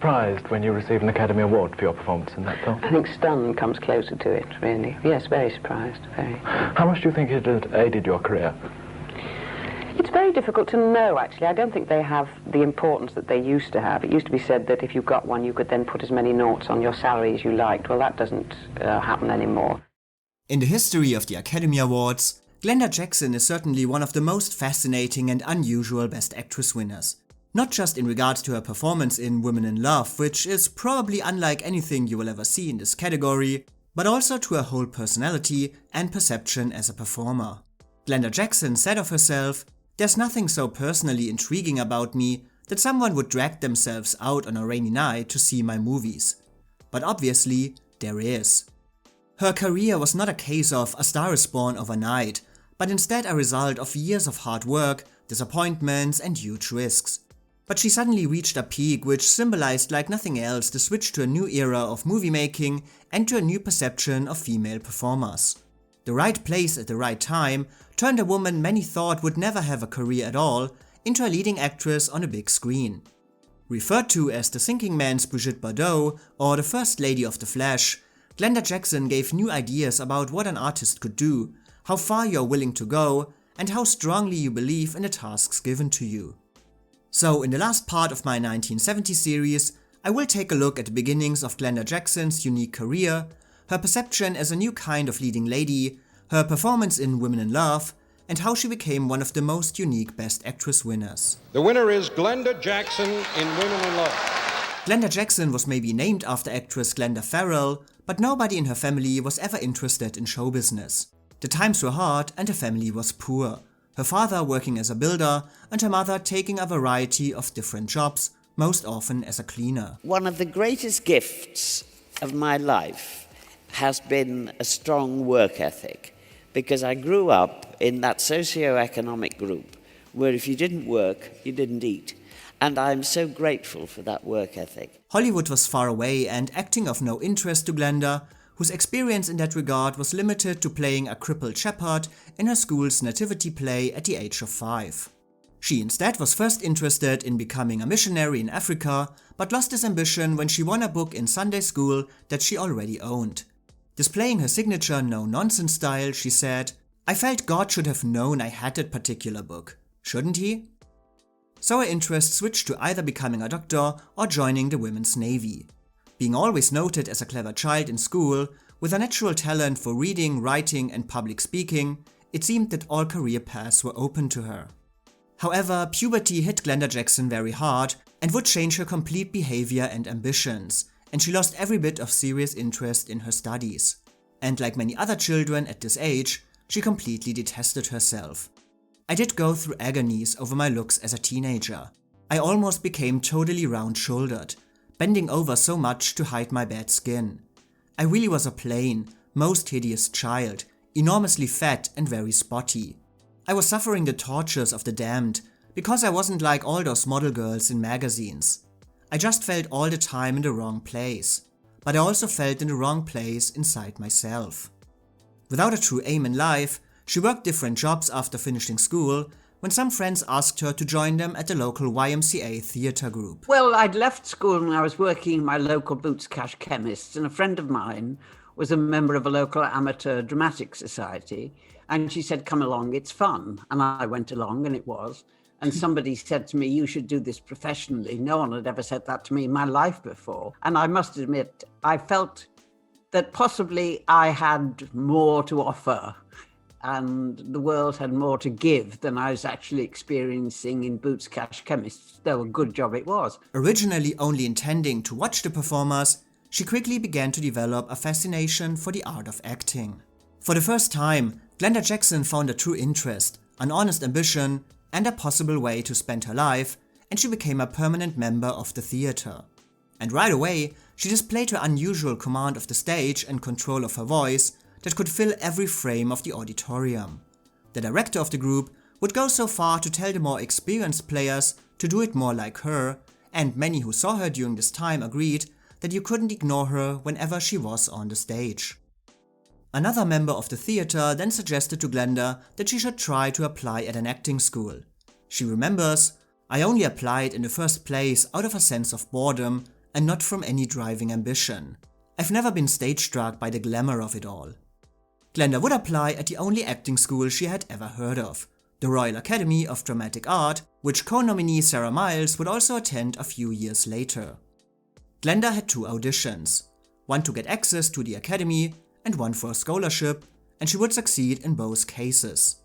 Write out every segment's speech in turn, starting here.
surprised when you received an Academy Award for your performance in that film? I think stunned comes closer to it, really. Yes, very surprised, very. How much do you think it had aided your career? It's very difficult to know, actually. I don't think they have the importance that they used to have. It used to be said that if you got one, you could then put as many noughts on your salary as you liked. Well, that doesn't happen anymore. In the history of the Academy Awards, Glenda Jackson is certainly one of the most fascinating and unusual Best Actress winners. Not just in regards to her performance in Women in Love, which is probably unlike anything you will ever see in this category, but also to her whole personality and perception as a performer. Glenda Jackson said of herself, "There's nothing so personally intriguing about me that someone would drag themselves out on a rainy night to see my movies. But obviously, there is." Her career was not a case of a star is born overnight, but instead a result of years of hard work, disappointments and huge risks. But she suddenly reached a peak which symbolized like nothing else the switch to a new era of movie making and to a new perception of female performers. The right place at the right time turned a woman many thought would never have a career at all into a leading actress on a big screen. Referred to as the thinking man's Brigitte Bardot or the First Lady of the Flash, Glenda Jackson gave new ideas about what an artist could do, how far you're willing to go, and how strongly you believe in the tasks given to you. So in the last part of my 1970 series, I will take a look at the beginnings of Glenda Jackson's unique career, her perception as a new kind of leading lady, her performance in Women in Love, and how she became one of the most unique Best Actress winners. The winner is Glenda Jackson in Women in Love. Glenda Jackson was maybe named after actress Glenda Farrell, but nobody in her family was ever interested in show business. The times were hard and her family was poor. Her father working as a builder and her mother taking a variety of different jobs, most often as a cleaner. One of the greatest gifts of my life has been a strong work ethic, because I grew up in that socio-economic group where if you didn't work, you didn't eat. And I'm so grateful for that work ethic. Hollywood was far away and acting of no interest to Glenda, whose experience in that regard was limited to playing a crippled shepherd in her school's nativity play at the age of 5. She instead was first interested in becoming a missionary in Africa, but lost this ambition when she won a book in Sunday school that she already owned. Displaying her signature no-nonsense style, she said, "I felt God should have known I had that particular book, shouldn't he?" So her interest switched to either becoming a doctor or joining the Women's Navy. Being always noted as a clever child in school, with a natural talent for reading, writing and public speaking, it seemed that all career paths were open to her. However, puberty hit Glenda Jackson very hard and would change her complete behavior and ambitions, and she lost every bit of serious interest in her studies. And like many other children at this age, she completely detested herself. "I did go through agonies over my looks as a teenager. I almost became totally round-shouldered, bending over so much to hide my bad skin. I really was a plain, most hideous child, enormously fat and very spotty. I was suffering the tortures of the damned, because I wasn't like all those model girls in magazines. I just felt all the time in the wrong place, but I also felt in the wrong place inside myself." Without a true aim in life, she worked different jobs after finishing school, when some friends asked her to join them at the local YMCA theatre group. Well, I'd left school and I was working in my local Boots Cash chemist, and a friend of mine was a member of a local amateur dramatic society, and she said, "Come along, it's fun." And I went along, and it was. And somebody said to me, "You should do this professionally." No one had ever said that to me in my life before. And I must admit, I felt that possibly I had more to offer and the world had more to give than I was actually experiencing in Boots Cash Chemists, though a good job it was. Originally only intending to watch the performers, she quickly began to develop a fascination for the art of acting. For the first time, Glenda Jackson found a true interest, an honest ambition, and a possible way to spend her life, and she became a permanent member of the theatre. And right away, she displayed her unusual command of the stage and control of her voice that could fill every frame of the auditorium. The director of the group would go so far to tell the more experienced players to do it more like her, and many who saw her during this time agreed that you couldn't ignore her whenever she was on the stage. Another member of the theatre then suggested to Glenda that she should try to apply at an acting school. She remembers, "I only applied in the first place out of a sense of boredom, and not from any driving ambition. I've never been stage-struck by the glamour of it all. Glenda would apply at the only acting school she had ever heard of, the Royal Academy of Dramatic Art, which co-nominee Sarah Miles would also attend a few years later. Glenda had 2 auditions, one to get access to the academy and one for a scholarship, and she would succeed in both cases.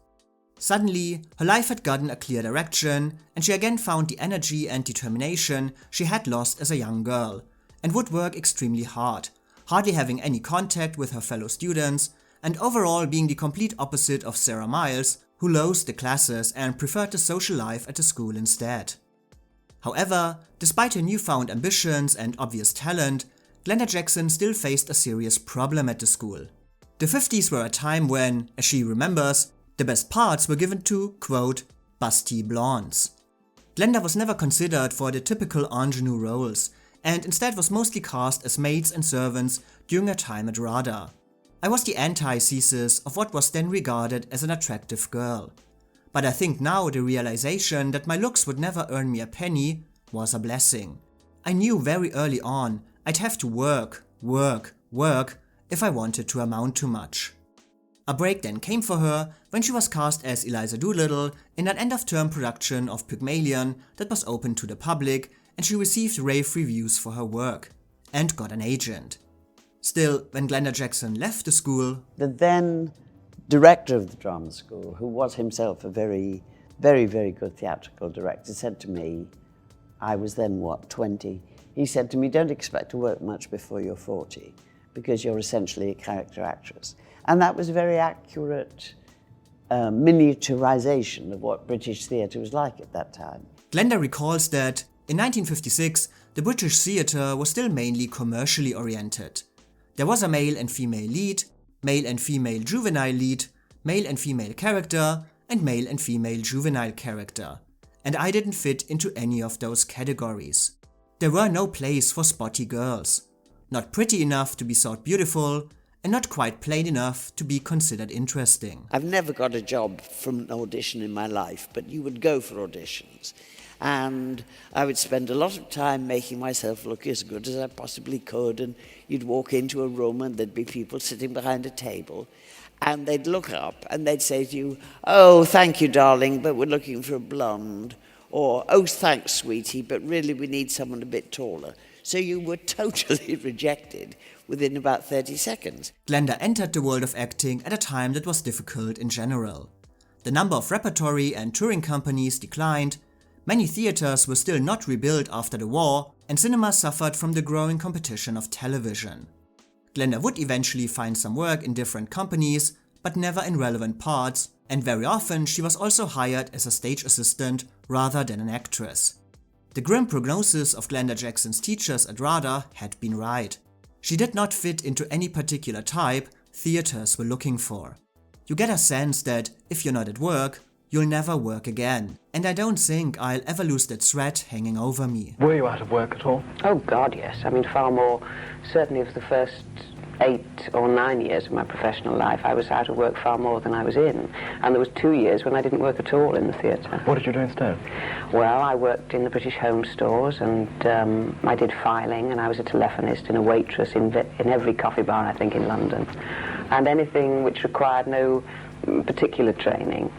Suddenly, her life had gotten a clear direction, and she again found the energy and determination she had lost as a young girl, and would work extremely hard, hardly having any contact with her fellow students, and overall being the complete opposite of Sarah Miles, who loathed the classes and preferred the social life at the school instead. However, despite her newfound ambitions and obvious talent, Glenda Jackson still faced a serious problem at the school. The 50s were a time when, as she remembers, the best parts were given to, quote, busty blondes. Glenda was never considered for the typical ingenue roles, and instead was mostly cast as maids and servants during her time at RADA. I was the antithesis of what was then regarded as an attractive girl. But I think now the realization that my looks would never earn me a penny was a blessing. I knew very early on I'd have to work if I wanted to amount to much. A break then came for her when she was cast as Eliza Doolittle in an end-of-term production of Pygmalion that was open to the public, and she received rave reviews for her work, and got an agent. Still, when Glenda Jackson left the school, the then director of the drama school, who was himself a very, very, very good theatrical director, said to me, I was then, 20? He said to me, don't expect to work much before you're 40, because you're essentially a character actress. And that was a very accurate miniaturization of what British theatre was like at that time. Glenda recalls that, in 1956, the British theatre was still mainly commercially oriented. There was a male and female lead, male and female juvenile lead, male and female character, and male and female juvenile character. And I didn't fit into any of those categories. There were no plays for spotty girls. Not pretty enough to be thought beautiful, and not quite plain enough to be considered interesting. I've never got a job from an audition in my life, but you would go for auditions. And I would spend a lot of time making myself look as good as I possibly could, and you'd walk into a room and there'd be people sitting behind a table, and they'd look up and they'd say to you, oh, thank you, darling, but we're looking for a blonde, or oh, thanks, sweetie, but really we need someone a bit taller. So you were totally rejected within about 30 seconds. Glenda entered the world of acting at a time that was difficult in general. The number of repertory and touring companies declined, many theatres were still not rebuilt after the war, and cinema suffered from the growing competition of television. Glenda would eventually find some work in different companies, but never in relevant parts, and very often she was also hired as a stage assistant rather than an actress. The grim prognosis of Glenda Jackson's teachers at RADA had been right. She did not fit into any particular type theatres were looking for. You get a sense that if you're not at work, you'll never work again, and I don't think I'll ever lose that threat hanging over me. Were you out of work at all? Oh God, yes. I mean, far more. Certainly for the first 8 or 9 years of my professional life, I was out of work far more than I was in. And there was 2 years when I didn't work at all in the theatre. What did you do instead? Well, I worked in the British Home Stores, and I did filing, and I was a telephonist and a waitress in every coffee bar, I think, in London. And anything which required no particular training.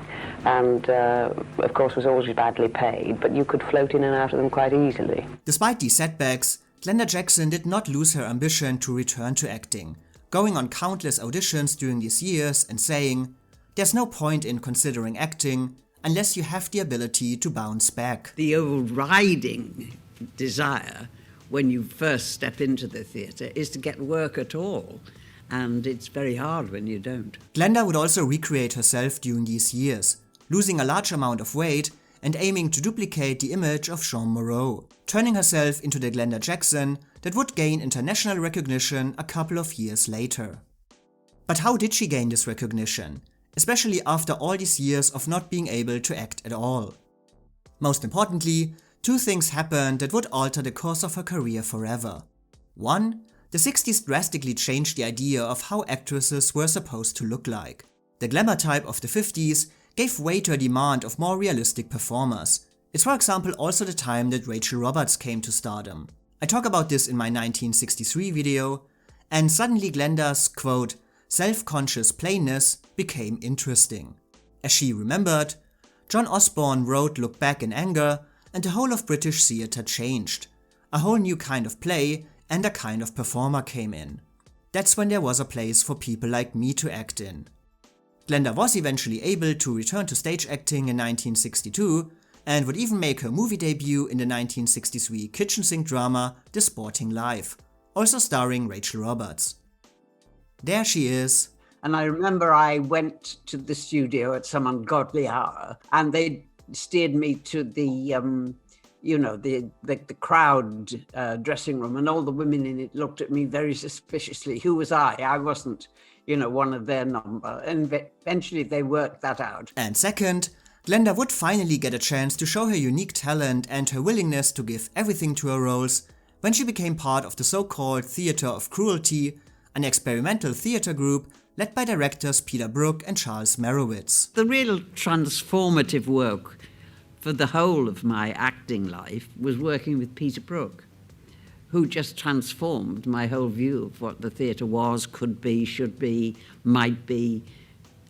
And, of course, was always badly paid, but you could float in and out of them quite easily. Despite these setbacks, Glenda Jackson did not lose her ambition to return to acting, going on countless auditions during these years and saying, there's no point in considering acting unless you have the ability to bounce back. The overriding desire when you first step into the theatre is to get work at all. And it's very hard when you don't. Glenda would also recreate herself during these years, losing a large amount of weight and aiming to duplicate the image of Jean Moreau, turning herself into the Glenda Jackson that would gain international recognition a couple of years later. But how did she gain this recognition, especially after all these years of not being able to act at all? Most importantly, 2 things happened that would alter the course of her career forever. 1. The 60s drastically changed the idea of how actresses were supposed to look like. The glamour type of the 50s gave way to a demand of more realistic performers. It's for example also the time that Rachel Roberts came to stardom. I talk about this in my 1963 video, and suddenly Glenda's, quote, self-conscious plainness became interesting. As she remembered, John Osborne wrote Look Back in anger, and the whole of British theatre changed. A whole new kind of play and a kind of performer came in. That's when there was a place for people like me to act in. Glenda was eventually able to return to stage acting in 1962 and would even make her movie debut in the 1963 kitchen sink drama The Sporting Life, also starring Rachel Roberts. There she is. And I remember I went to the studio at some ungodly hour and they steered me to the crowd dressing room, and all the women in it looked at me very suspiciously. Who was I? I wasn't, one of their number. And eventually they worked that out. And second, Glenda would finally get a chance to show her unique talent and her willingness to give everything to her roles when she became part of the so-called Theatre of Cruelty, an experimental theatre group led by directors Peter Brook and Charles Merowitz. The real transformative work for the whole of my acting life was working with Peter Brook, who just transformed my whole view of what the theatre was, could be, should be, might be,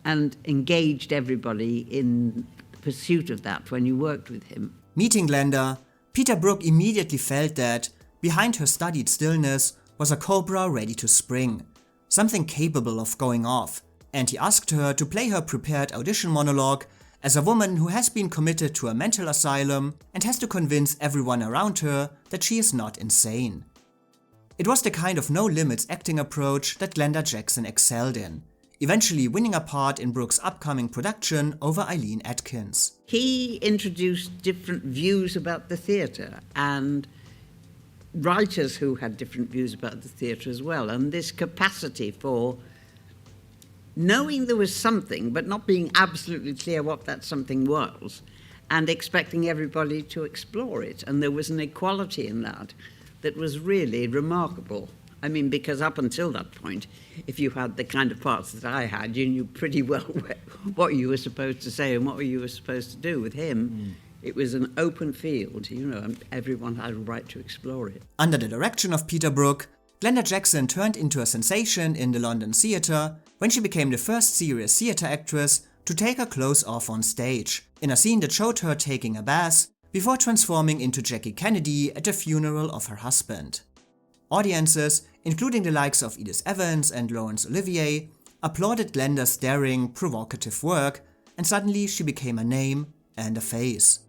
and engaged everybody in the pursuit of that when you worked with him. Meeting Glenda, Peter Brook immediately felt that behind her studied stillness was a cobra ready to spring, something capable of going off, and he asked her to play her prepared audition monologue as a woman who has been committed to a mental asylum and has to convince everyone around her that she is not insane. It was the kind of no-limits acting approach that Glenda Jackson excelled in, eventually winning a part in Brook's upcoming production over Eileen Atkins. He introduced different views about the theatre and writers who had different views about the theatre as well, and this capacity for knowing there was something but not being absolutely clear what that something was and expecting everybody to explore it. And there was an equality in that was really remarkable. I mean, because up until that point, if you had the kind of parts that I had, you knew pretty well what you were supposed to say and what you were supposed to do. With him, it was an open field, and everyone had a right to explore it. Under the direction of Peter Brook, Glenda Jackson turned into a sensation in the London theatre when she became the first serious theatre actress to take her clothes off on stage, in a scene that showed her taking a bath before transforming into Jackie Kennedy at the funeral of her husband. Audiences, including the likes of Edith Evans and Laurence Olivier, applauded Glenda's daring, provocative work, and suddenly she became a name and a face.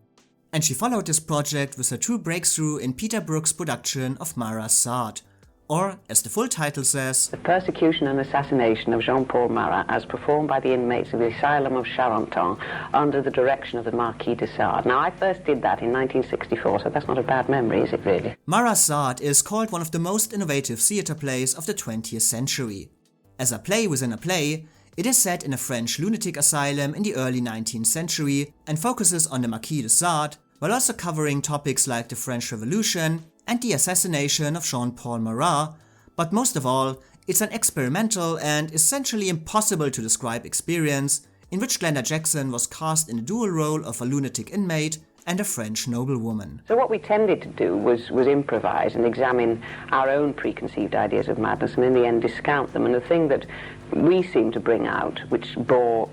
And she followed this project with her true breakthrough in Peter Brook's production of Marat's Sade, or, as the full title says, The Persecution and Assassination of Jean-Paul Marat as performed by the inmates of the Asylum of Charenton under the direction of the Marquis de Sade. Now, I first did that in 1964, so that's not a bad memory, is it really? Marat's Sade is called one of the most innovative theatre plays of the 20th century. As a play within a play, it is set in a French lunatic asylum in the early 19th century and focuses on the Marquis de Sade, while also covering topics like the French Revolution and the assassination of Jean-Paul Marat, but most of all, it's an experimental and essentially impossible to describe experience in which Glenda Jackson was cast in the dual role of a lunatic inmate and a French noblewoman. So what we tended to do was improvise and examine our own preconceived ideas of madness and in the end discount them. And the thing that we seemed to bring out, which bore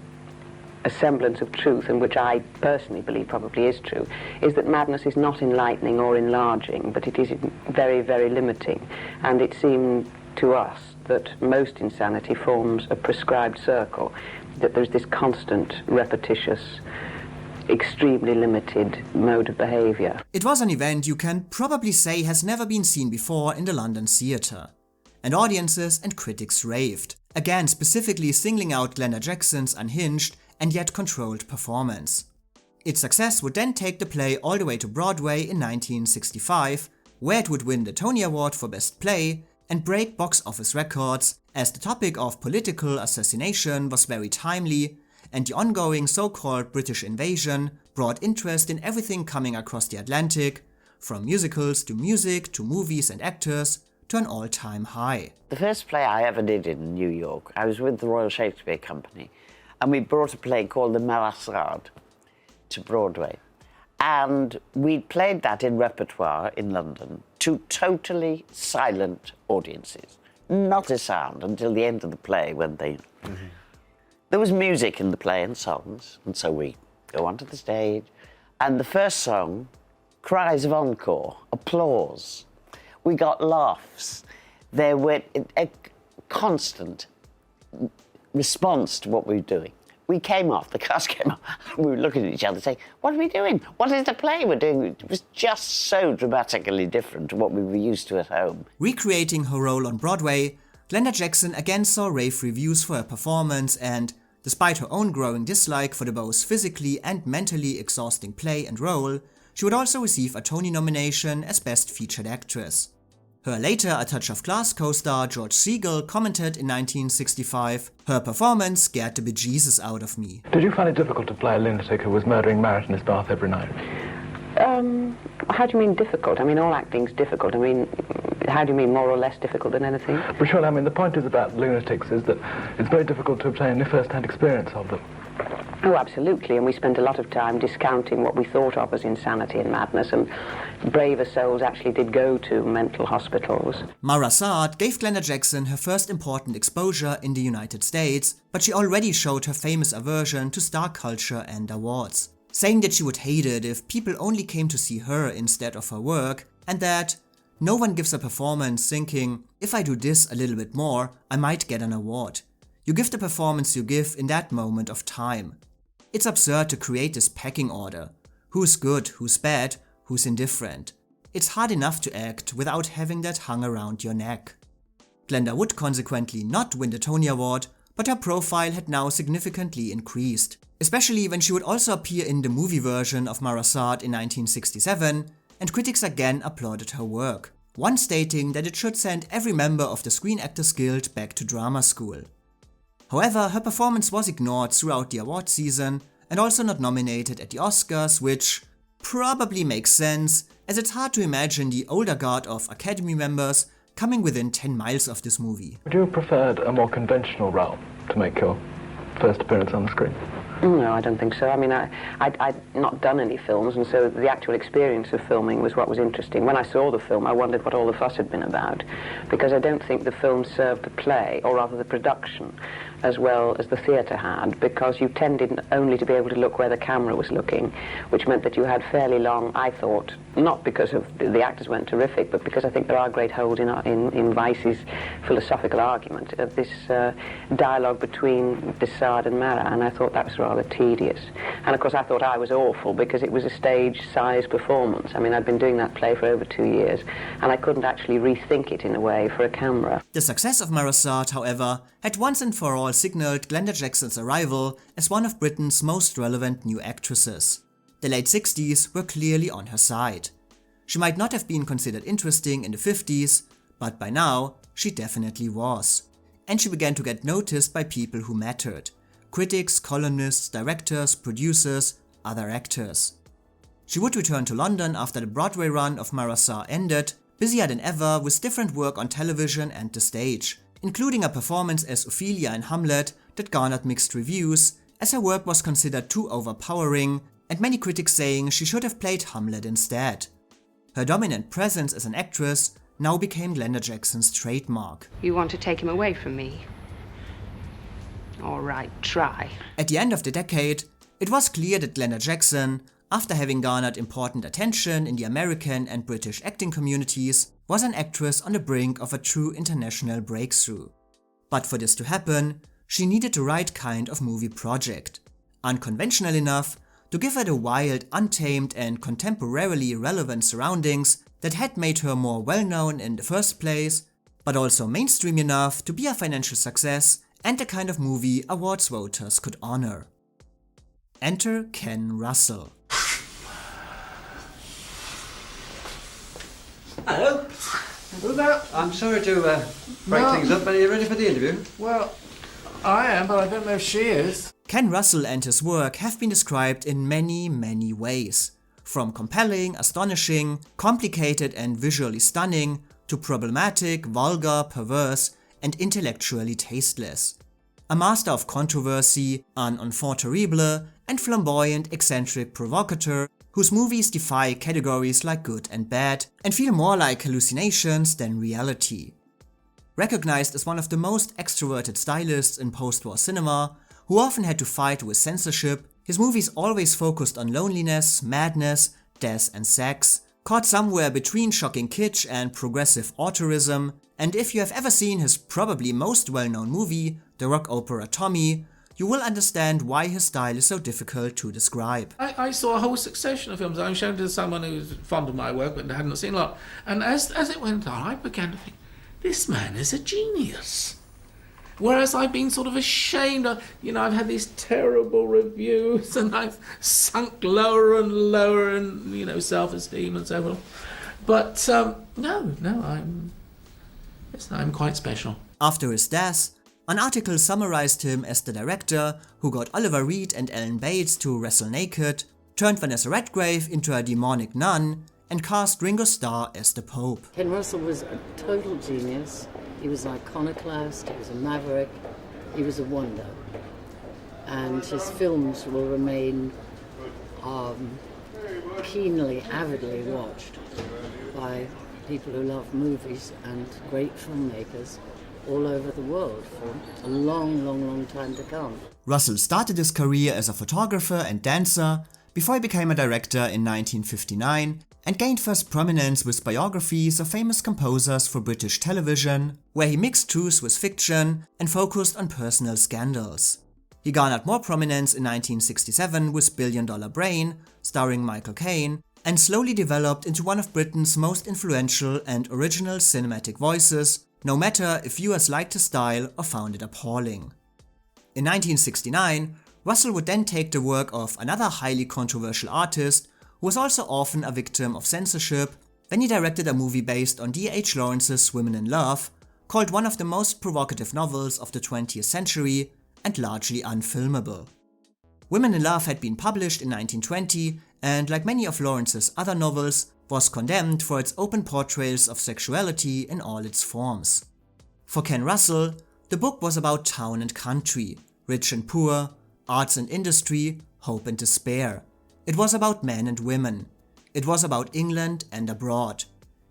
a semblance of truth, and which I personally believe probably is true, is that madness is not enlightening or enlarging, but it is very, very limiting. And it seemed to us that most insanity forms a prescribed circle, that there's this constant, repetitious, extremely limited mode of behaviour. It was an event you can probably say has never been seen before in the London theatre. And audiences and critics raved, again specifically singling out Glenda Jackson's unhinged and yet controlled performance. Its success would then take the play all the way to Broadway in 1965, where it would win the Tony Award for Best Play and break box office records, as the topic of political assassination was very timely, and the ongoing so-called British invasion brought interest in everything coming across the Atlantic, from musicals to music to movies and actors, to an all-time high. The first play I ever did in New York, I was with the Royal Shakespeare Company, and we brought a play called The Marat Sade to Broadway. And we played that in repertoire in London to totally silent audiences. Not a sound until the end of the play when they... There was music in the play and songs, and so we go onto the stage. And the first song, cries of encore, applause. We got laughs. There were a constant response to what we were doing. We came off, the cast came off, and we were looking at each other saying, what are we doing? What is the play we're doing? It was just so dramatically different to what we were used to at home. Recreating her role on Broadway, Glenda Jackson again saw rave reviews for her performance and, despite her own growing dislike for the both physically and mentally exhausting play and role, she would also receive a Tony nomination as Best Featured Actress. Her later A Touch of Class co-star George Segal commented in 1965, "Her performance scared the bejesus out of me." Did you find it difficult to play a lunatic who was murdering Marriott in his bath every night? How do you mean difficult? I mean, all acting's difficult. I mean, how do you mean more or less difficult than anything? But surely, I mean, the point is about lunatics is that it's very difficult to obtain a first-hand experience of them. Oh, absolutely, and we spent a lot of time discounting what we thought of as insanity and madness, and braver souls actually did go to mental hospitals. Mara Saad gave Glenda Jackson her first important exposure in the United States, but she already showed her famous aversion to star culture and awards, saying that she would hate it if people only came to see her instead of her work, and that no one gives a performance thinking, if I do this a little bit more, I might get an award. You give the performance you give in that moment of time. It's absurd to create this pecking order. Who's good, who's bad, who's indifferent. It's hard enough to act without having that hung around your neck. Glenda would consequently not win the Tony Award, but her profile had now significantly increased, especially when she would also appear in the movie version of Mara Saad in 1967, and critics again applauded her work, one stating that it should send every member of the Screen Actors Guild back to drama school. However, her performance was ignored throughout the award season and also not nominated at the Oscars, which probably makes sense, as it's hard to imagine the older guard of Academy members coming within 10 miles of this movie. Would you have preferred a more conventional role to make your first appearance on the screen? No, I don't think so. I mean, I'd not done any films, and so the actual experience of filming was what was interesting. When I saw the film, I wondered what all the fuss had been about, because I don't think the film served the play, or rather the production, as well as the theatre had, because you tended only to be able to look where the camera was looking, which meant that you had fairly long, I thought, not because of the actors weren't terrific, but because I think there are great holes in Weiss's philosophical argument of this dialogue between Desade and Marat, and I thought that was rather tedious. And of course I thought I was awful because it was a stage-sized performance. I mean, I'd been doing that play for over 2 years, and I couldn't actually rethink it in a way for a camera. The success of Mara Saad, however, had once and for all signaled Glenda Jackson's arrival as one of Britain's most relevant new actresses. The late 60s were clearly on her side. She might not have been considered interesting in the 50s, but by now she definitely was. And she began to get noticed by people who mattered: critics, columnists, directors, producers, other actors. She would return to London after the Broadway run of Mara Saad ended, busier than ever with different work on television and the stage, including a performance as Ophelia in Hamlet that garnered mixed reviews, as her work was considered too overpowering, and many critics saying she should have played Hamlet instead. Her dominant presence as an actress now became Glenda Jackson's trademark. You want to take him away from me? All right, try. At the end of the decade, it was clear that Glenda Jackson, after having garnered important attention in the American and British acting communities, was an actress on the brink of a true international breakthrough. But for this to happen, she needed the right kind of movie project, unconventional enough to give her the wild, untamed and contemporarily relevant surroundings that had made her more well-known in the first place, but also mainstream enough to be a financial success and the kind of movie awards voters could honor. Enter Ken Russell. Hello. Who's that? I'm sorry to break things up, but are you ready for the interview? Well, I am, but I don't know if she is. Ken Russell and his work have been described in many, many ways. From compelling, astonishing, complicated and visually stunning, to problematic, vulgar, perverse, and intellectually tasteless. A master of controversy, an enfant terrible, and flamboyant, eccentric provocateur whose movies defy categories like good and bad and feel more like hallucinations than reality. Recognized as one of the most extroverted stylists in post-war cinema, who often had to fight with censorship, his movies always focused on loneliness, madness, death and sex, caught somewhere between shocking kitsch and progressive auteurism, and if you have ever seen his probably most well-known movie, the rock opera Tommy, you will understand why his style is so difficult to describe. I saw a whole succession of films. I was shown to someone who was fond of my work but hadn't seen a lot. And as it went on, I began to think, this man is a genius. Whereas I've been sort of ashamed of, I've had these terrible reviews and I've sunk lower and lower in, self-esteem and so forth. But I'm quite special. After his death, an article summarized him as the director who got Oliver Reed and Ellen Bates to wrestle naked, turned Vanessa Redgrave into a demonic nun, and cast Ringo Starr as the Pope. Ken Russell was a total genius. He was an iconoclast, he was a maverick, he was a wonder. And his films will remain keenly, avidly watched by people who love movies and great filmmakers all over the world for a long, long, long time to come. Russell started his career as a photographer and dancer before he became a director in 1959 and gained first prominence with biographies of famous composers for British television, where he mixed truth with fiction and focused on personal scandals. He garnered more prominence in 1967 with Billion Dollar Brain, starring Michael Caine, and slowly developed into one of Britain's most influential and original cinematic voices, no matter if viewers liked his style or found it appalling. In 1969, Russell would then take the work of another highly controversial artist who was also often a victim of censorship when he directed a movie based on D.H. Lawrence's Women in Love, called one of the most provocative novels of the 20th century and largely unfilmable. Women in Love had been published in 1920 and, like many of Lawrence's other novels, was condemned for its open portrayals of sexuality in all its forms. For Ken Russell, the book was about town and country, rich and poor, arts and industry, hope and despair. It was about men and women. It was about England and abroad.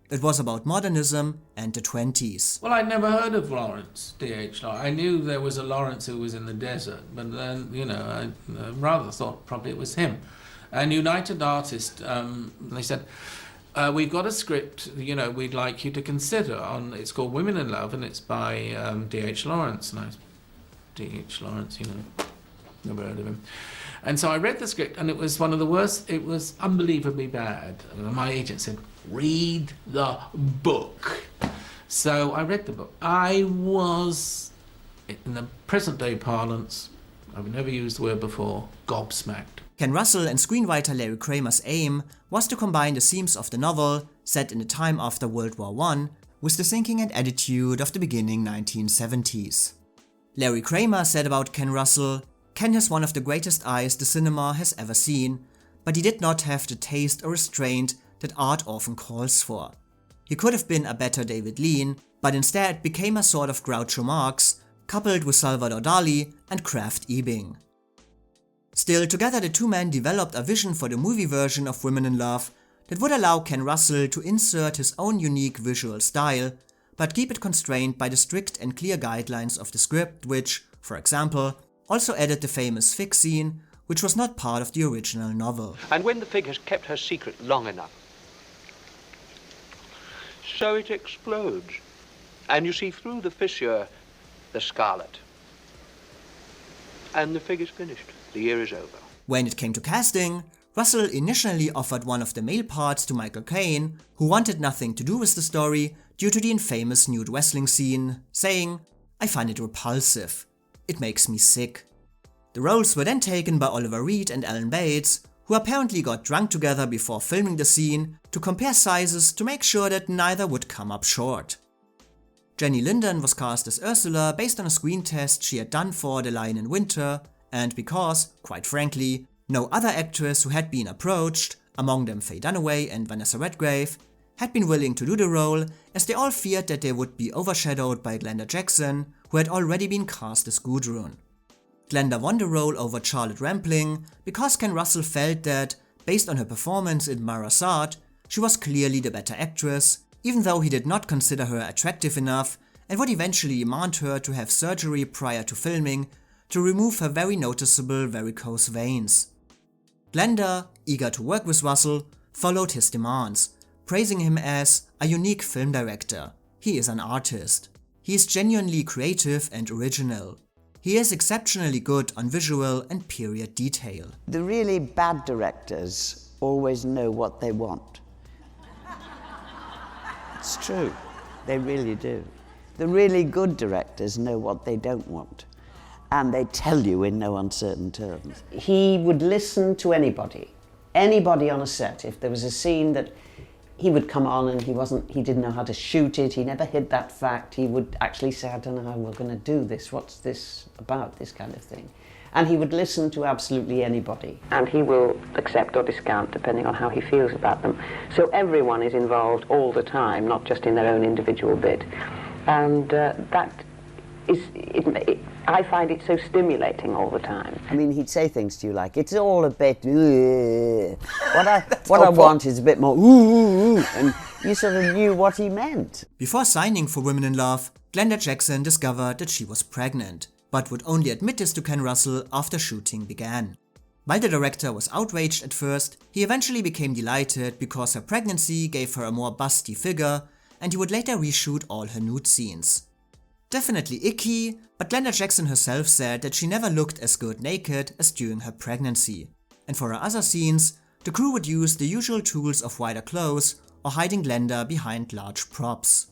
It was about modernism and the 20s. Well, I'd never heard of Lawrence, D.H. Lawrence. I knew there was a Lawrence who was in the desert, but then, I rather thought probably it was him. And United Artists, they said, we've got a script, we'd like you to consider. It's called Women in Love, and it's by D.H. Lawrence. And I was, D.H. Lawrence, never heard of him. And so I read the script, and it was one of the worst. It was unbelievably bad. And my agent said, read the book. So I read the book. I was, in the present day parlance, I've never used the word before, gobsmacked. Ken Russell and screenwriter Larry Kramer's aim was to combine the themes of the novel, set in the time after World War I, with the thinking and attitude of the beginning 1970s. Larry Kramer said about Ken Russell, "Ken has one of the greatest eyes the cinema has ever seen, but he did not have the taste or restraint that art often calls for. He could have been a better David Lean, but instead became a sort of Groucho Marx, coupled with Salvador Dali and Kraft Ebing." Still, together the two men developed a vision for the movie version of Women in Love that would allow Ken Russell to insert his own unique visual style, but keep it constrained by the strict and clear guidelines of the script, which, for example, also added the famous fig scene, which was not part of the original novel. And when the fig has kept her secret long enough, so it explodes. And you see through the fissure the scarlet. And the fig is finished. The year is over. When it came to casting, Russell initially offered one of the male parts to Michael Caine, who wanted nothing to do with the story due to the infamous nude wrestling scene, saying, "I find it repulsive. It makes me sick." The roles were then taken by Oliver Reed and Ellen Bates, who apparently got drunk together before filming the scene to compare sizes to make sure that neither would come up short. Jenny Linden was cast as Ursula based on a screen test she had done for The Lion in Winter, and because, quite frankly, no other actress who had been approached, among them Faye Dunaway and Vanessa Redgrave, had been willing to do the role, as they all feared that they would be overshadowed by Glenda Jackson, who had already been cast as Gudrun. Glenda won the role over Charlotte Rampling because Ken Russell felt that, based on her performance in Marasat, she was clearly the better actress, even though he did not consider her attractive enough and would eventually demand her to have surgery prior to filming to remove her very noticeable varicose veins. Glenda, eager to work with Russell, followed his demands, praising him as a unique film director. He is an artist. He is genuinely creative and original. He is exceptionally good on visual and period detail. The really bad directors always know what they want. It's true, they really do. The really good directors know what they don't want, and they tell you in no uncertain terms. He would listen to anybody on a set. If there was a scene that he would come on and he didn't know how to shoot it, he never hid that fact, he would actually say, I don't know how we're going to do this, what's this about, this kind of thing. And he would listen to absolutely anybody. And he will accept or discount depending on how he feels about them. So everyone is involved all the time, not just in their own individual bit. And that is, I find it so stimulating all the time. I mean, he'd say things to you like, it's all a bit, what I want is a bit more, and you sort of knew what he meant. Before signing for Women in Love, Glenda Jackson discovered that she was pregnant, but would only admit this to Ken Russell after shooting began. While the director was outraged at first, he eventually became delighted because her pregnancy gave her a more busty figure, and he would later reshoot all her nude scenes. Definitely icky, but Glenda Jackson herself said that she never looked as good naked as during her pregnancy. And for her other scenes, the crew would use the usual tools of wider clothes or hiding Glenda behind large props.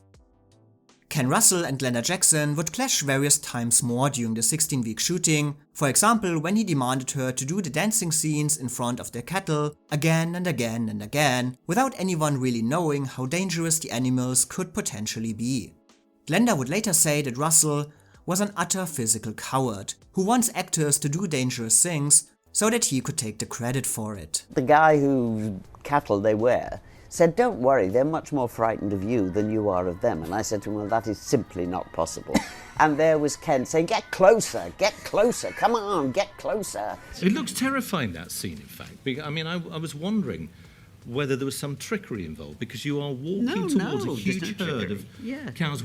Ken Russell and Glenda Jackson would clash various times more during the 16-week shooting, for example when he demanded her to do the dancing scenes in front of their cattle again and again and again, without anyone really knowing how dangerous the animals could potentially be. Glenda would later say that Russell was an utter physical coward, who wants actors to do dangerous things so that he could take the credit for it. The guy whose cattle they were said, don't worry, they're much more frightened of you than you are of them. And I said to him, well, that is simply not possible. And there was Ken saying, get closer, come on, get closer. It looks terrifying, that scene, in fact. I mean, I was wondering whether there was some trickery involved, because you are walking towards a huge herd of cows,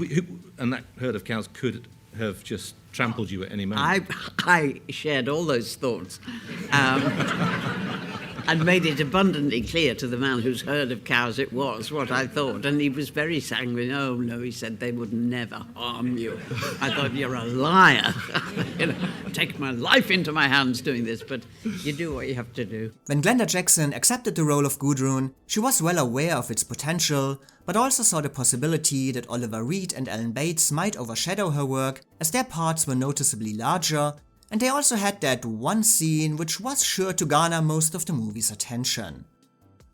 and that herd of cows could have just trampled you at any moment. I shared all those thoughts and made it abundantly clear to the man whose herd of cows it was what I thought, and he was very sanguine. Oh no, he said, they would never harm you. I thought, you're a liar. Take my life into my hands doing this, but you do what you have to do. When Glenda Jackson accepted the role of Gudrun, she was well aware of its potential, but also saw the possibility that Oliver Reed and Ellen Bates might overshadow her work, as their parts were noticeably larger, and they also had that one scene which was sure to garner most of the movie's attention.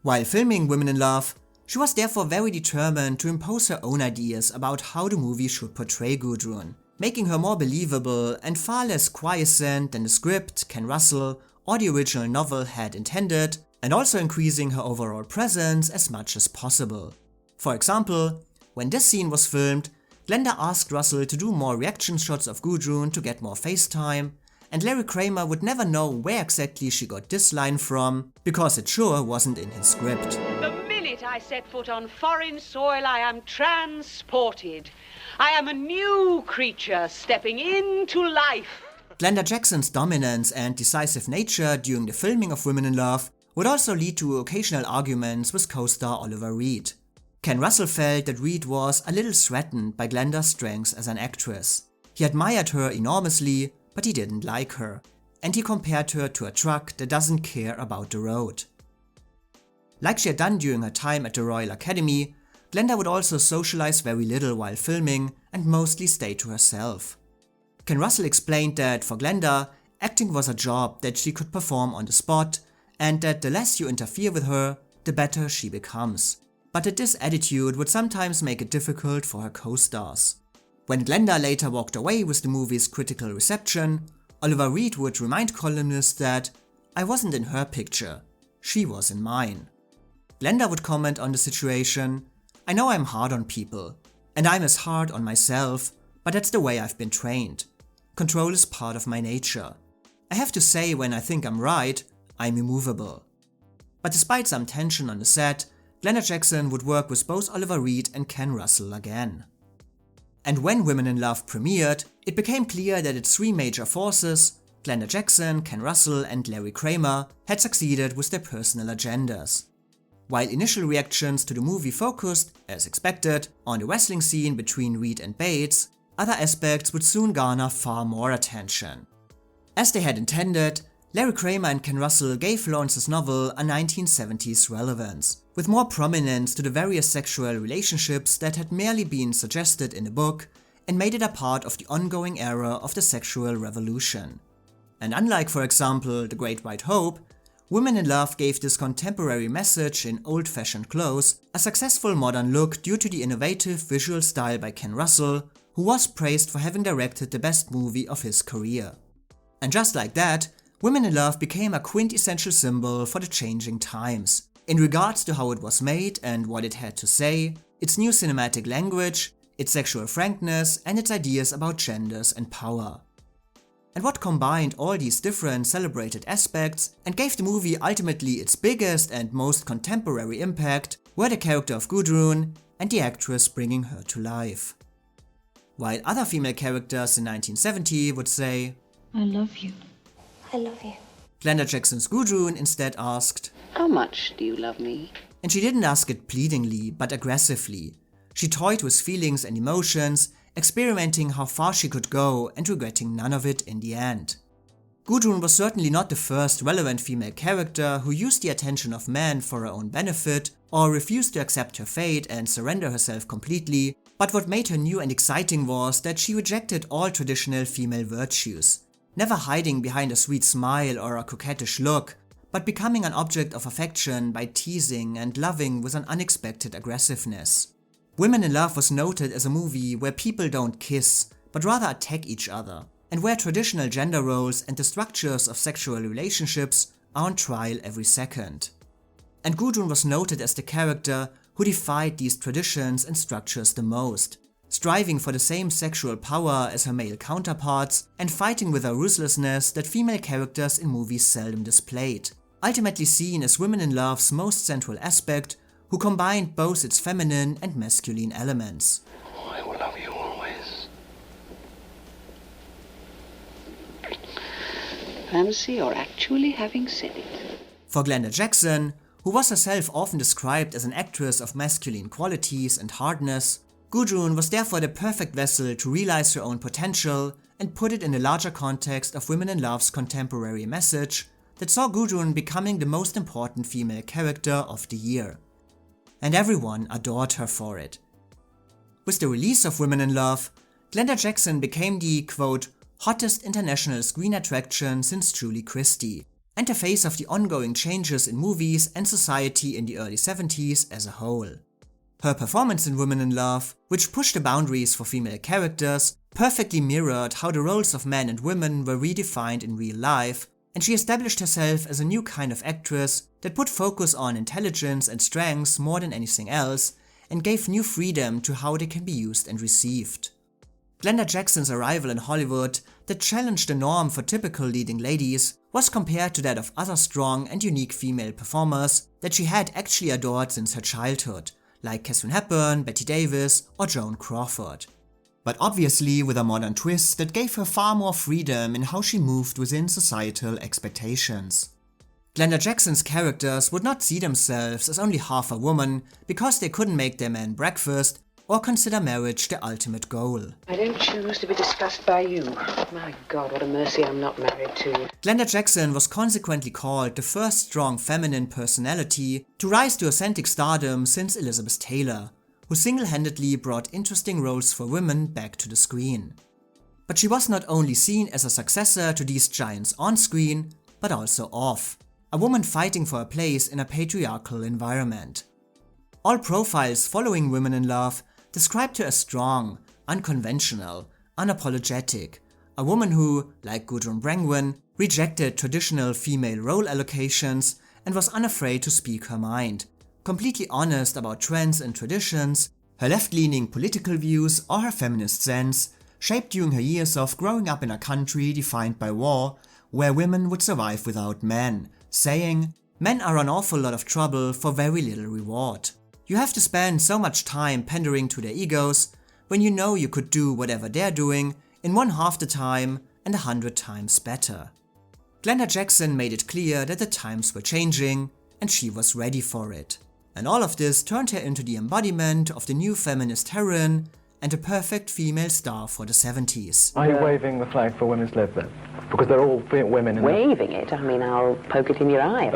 While filming Women in Love, she was therefore very determined to impose her own ideas about how the movie should portray Gudrun, making her more believable and far less quiescent than the script, Ken Russell, or the original novel had intended, and also increasing her overall presence as much as possible. For example, when this scene was filmed, Glenda asked Russell to do more reaction shots of Gudrun to get more face time, and Larry Kramer would never know where exactly she got this line from, because it sure wasn't in his script. The minute I set foot on foreign soil, I am transported. I am a new creature stepping into life. Glenda Jackson's dominance and decisive nature during the filming of Women in Love would also lead to occasional arguments with co-star Oliver Reed. Ken Russell felt that Reed was a little threatened by Glenda's strengths as an actress. He admired her enormously, but he didn't like her, and he compared her to a truck that doesn't care about the road. Like she had done during her time at the Royal Academy, Glenda would also socialize very little while filming and mostly stay to herself. Ken Russell explained that for Glenda, acting was a job that she could perform on the spot, and that the less you interfere with her, the better she becomes. But that this attitude would sometimes make it difficult for her co-stars. When Glenda later walked away with the movie's critical reception, Oliver Reed would remind columnists that, I wasn't in her picture, she was in mine. Glenda would comment on the situation, I know I'm hard on people, and I'm as hard on myself, but that's the way I've been trained. Control is part of my nature. I have to say when I think I'm right, I'm immovable. but despite some tension on the set, Glenda Jackson would work with both Oliver Reed and Ken Russell again. And when Women in Love premiered, it became clear that its three major forces, Glenda Jackson, Ken Russell and Larry Kramer, had succeeded with their personal agendas. While initial reactions to the movie focused, as expected, on the wrestling scene between Reed and Bates, other aspects would soon garner far more attention. As they had intended, Larry Kramer and Ken Russell gave Lawrence's novel a 1970s relevance, with more prominence to the various sexual relationships that had merely been suggested in the book and made it a part of the ongoing era of the sexual revolution. And unlike, for example, The Great White Hope, Women in Love gave this contemporary message in old-fashioned clothes a successful modern look due to the innovative visual style by Ken Russell, who was praised for having directed the best movie of his career. And just like that, Women in Love became a quintessential symbol for the changing times, in regards to how it was made and what it had to say, its new cinematic language, its sexual frankness, and its ideas about genders and power. And what combined all these different celebrated aspects and gave the movie ultimately its biggest and most contemporary impact were the character of Gudrun and the actress bringing her to life. While other female characters in 1970 would say, "I love you. I love you," Glenda Jackson's Gudrun instead asked, "How much do you love me?" And she didn't ask it pleadingly, but aggressively. She toyed with feelings and emotions, experimenting how far she could go and regretting none of it in the end. Gudrun was certainly not the first relevant female character who used the attention of men for her own benefit or refused to accept her fate and surrender herself completely, but what made her new and exciting was that she rejected all traditional female virtues, never hiding behind a sweet smile or a coquettish look, but becoming an object of affection by teasing and loving with an unexpected aggressiveness. Women in Love was noted as a movie where people don't kiss, but rather attack each other, and where traditional gender roles and the structures of sexual relationships are on trial every second. And Gudrun was noted as the character who defied these traditions and structures the most, striving for the same sexual power as her male counterparts and fighting with a ruthlessness that female characters in movies seldom displayed, ultimately seen as Women in Love's most central aspect, who combined both its feminine and masculine elements. I will love you always. Fancy you're actually having said it. For Glenda Jackson, who was herself often described as an actress of masculine qualities and hardness, Gudrun was therefore the perfect vessel to realize her own potential and put it in the larger context of Women in Love's contemporary message that saw Gudrun becoming the most important female character of the year. And everyone adored her for it. With the release of Women in Love, Glenda Jackson became the, quote, hottest international screen attraction since Julie Christie, and the face of the ongoing changes in movies and society in the early 70s as a whole. Her performance in Women in Love, which pushed the boundaries for female characters, perfectly mirrored how the roles of men and women were redefined in real life, and she established herself as a new kind of actress that put focus on intelligence and strengths more than anything else, and gave new freedom to how they can be used and received. Glenda Jackson's arrival in Hollywood that challenged the norm for typical leading ladies was compared to that of other strong and unique female performers that she had actually adored since her childhood, like Katharine Hepburn, Bette Davis or Joan Crawford. But obviously with a modern twist that gave her far more freedom in how she moved within societal expectations. Glenda Jackson's characters would not see themselves as only half a woman because they couldn't make their man breakfast or consider marriage the ultimate goal. I don't choose to be discussed by you. My God, what a mercy I'm not married to you. Glenda Jackson was consequently called the first strong feminine personality to rise to authentic stardom since Elizabeth Taylor, who single-handedly brought interesting roles for women back to the screen. But she was not only seen as a successor to these giants on screen, but also off, a woman fighting for a place in a patriarchal environment. All profiles following Women in Love described her as strong, unconventional, unapologetic, a woman who, like Gudrun Brangwyn, rejected traditional female role allocations and was unafraid to speak her mind, completely honest about trends and traditions, her left-leaning political views or her feminist sense, shaped during her years of growing up in a country defined by war, where women would survive without men, saying, Men are an awful lot of trouble for very little reward. You have to spend so much time pandering to their egos when you know you could do whatever they're doing in 1/2 the time and 100 times better. Glenda Jackson made it clear that the times were changing and she was ready for it. And all of this turned her into the embodiment of the new feminist heroine and a perfect female star for the 70s. Are you waving the flag for women's lib then? Because they're all women in Waving it? I mean, I'll poke it in your eye.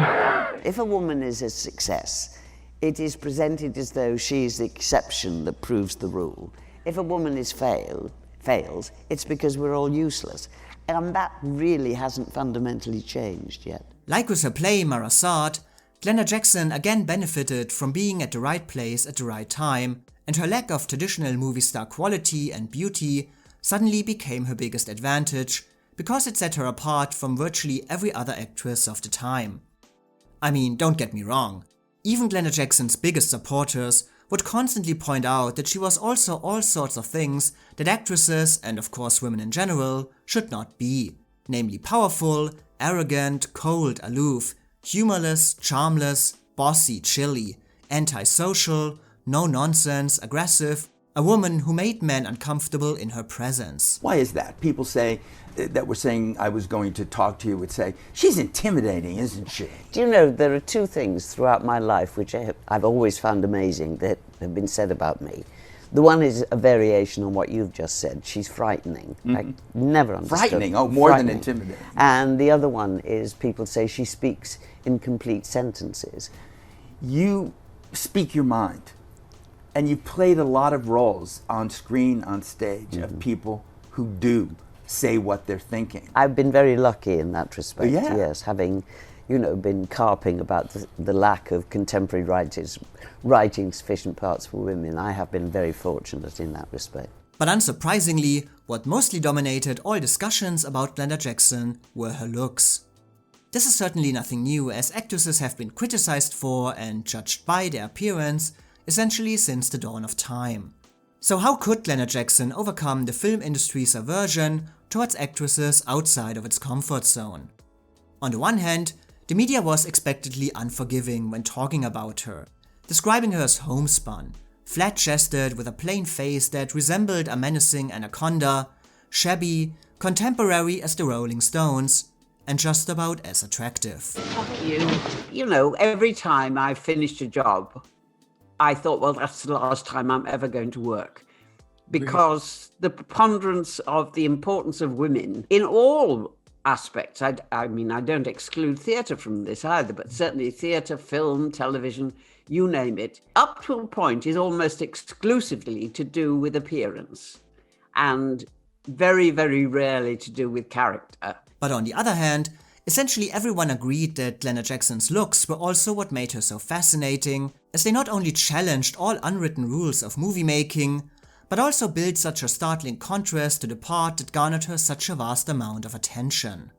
If a woman is a success, it is presented as though she is the exception that proves the rule. If a woman is fails, it's because we're all useless. And that really hasn't fundamentally changed yet. Like with her play Marasat, Glenda Jackson again benefited from being at the right place at the right time, and her lack of traditional movie star quality and beauty suddenly became her biggest advantage because it set her apart from virtually every other actress of the time. I mean, don't get me wrong, even Glenda Jackson's biggest supporters would constantly point out that she was also all sorts of things that actresses, and of course women in general, should not be. Namely powerful, arrogant, cold, aloof, humorless, charmless, bossy, chilly, antisocial, no-nonsense, aggressive, a woman who made men uncomfortable in her presence. Why is that? People say that were saying I was going to talk to you would say, she's intimidating, isn't she? Do you know, there are two things throughout my life which I've always found amazing that have been said about me. The one is a variation on what you've just said. She's frightening. I never understood. Frightening? Oh, more than intimidating. And the other one is people say she speaks in complete sentences. You speak your mind. And you've played a lot of roles on screen, on stage, of people who do say what they're thinking. I've been very lucky in that respect, Yeah. yes, having, you know, been carping about the lack of contemporary writers writing sufficient parts for women. I have been very fortunate in that respect. But unsurprisingly, what mostly dominated all discussions about Glenda Jackson were her looks. This is certainly nothing new, as actresses have been criticized for and judged by their appearance essentially since the dawn of time. So how could Glenda Jackson overcome the film industry's aversion towards actresses outside of its comfort zone? On the one hand, the media was expectedly unforgiving when talking about her, describing her as homespun, flat-chested with a plain face that resembled a menacing anaconda, shabby, contemporary as the Rolling Stones, and just about as attractive. Fuck you. You know, every time I finished a job, I thought, well, that's the last time I'm ever going to work. Because the preponderance of the importance of women in all aspects, I mean, I don't exclude theatre from this either, but certainly theatre, film, television, you name it, up to a point is almost exclusively to do with appearance and very, very rarely to do with character. But on the other hand, essentially everyone agreed that Glenda Jackson's looks were also what made her so fascinating, as they not only challenged all unwritten rules of movie making, but also built such a startling contrast to the part that garnered her such a vast amount of attention.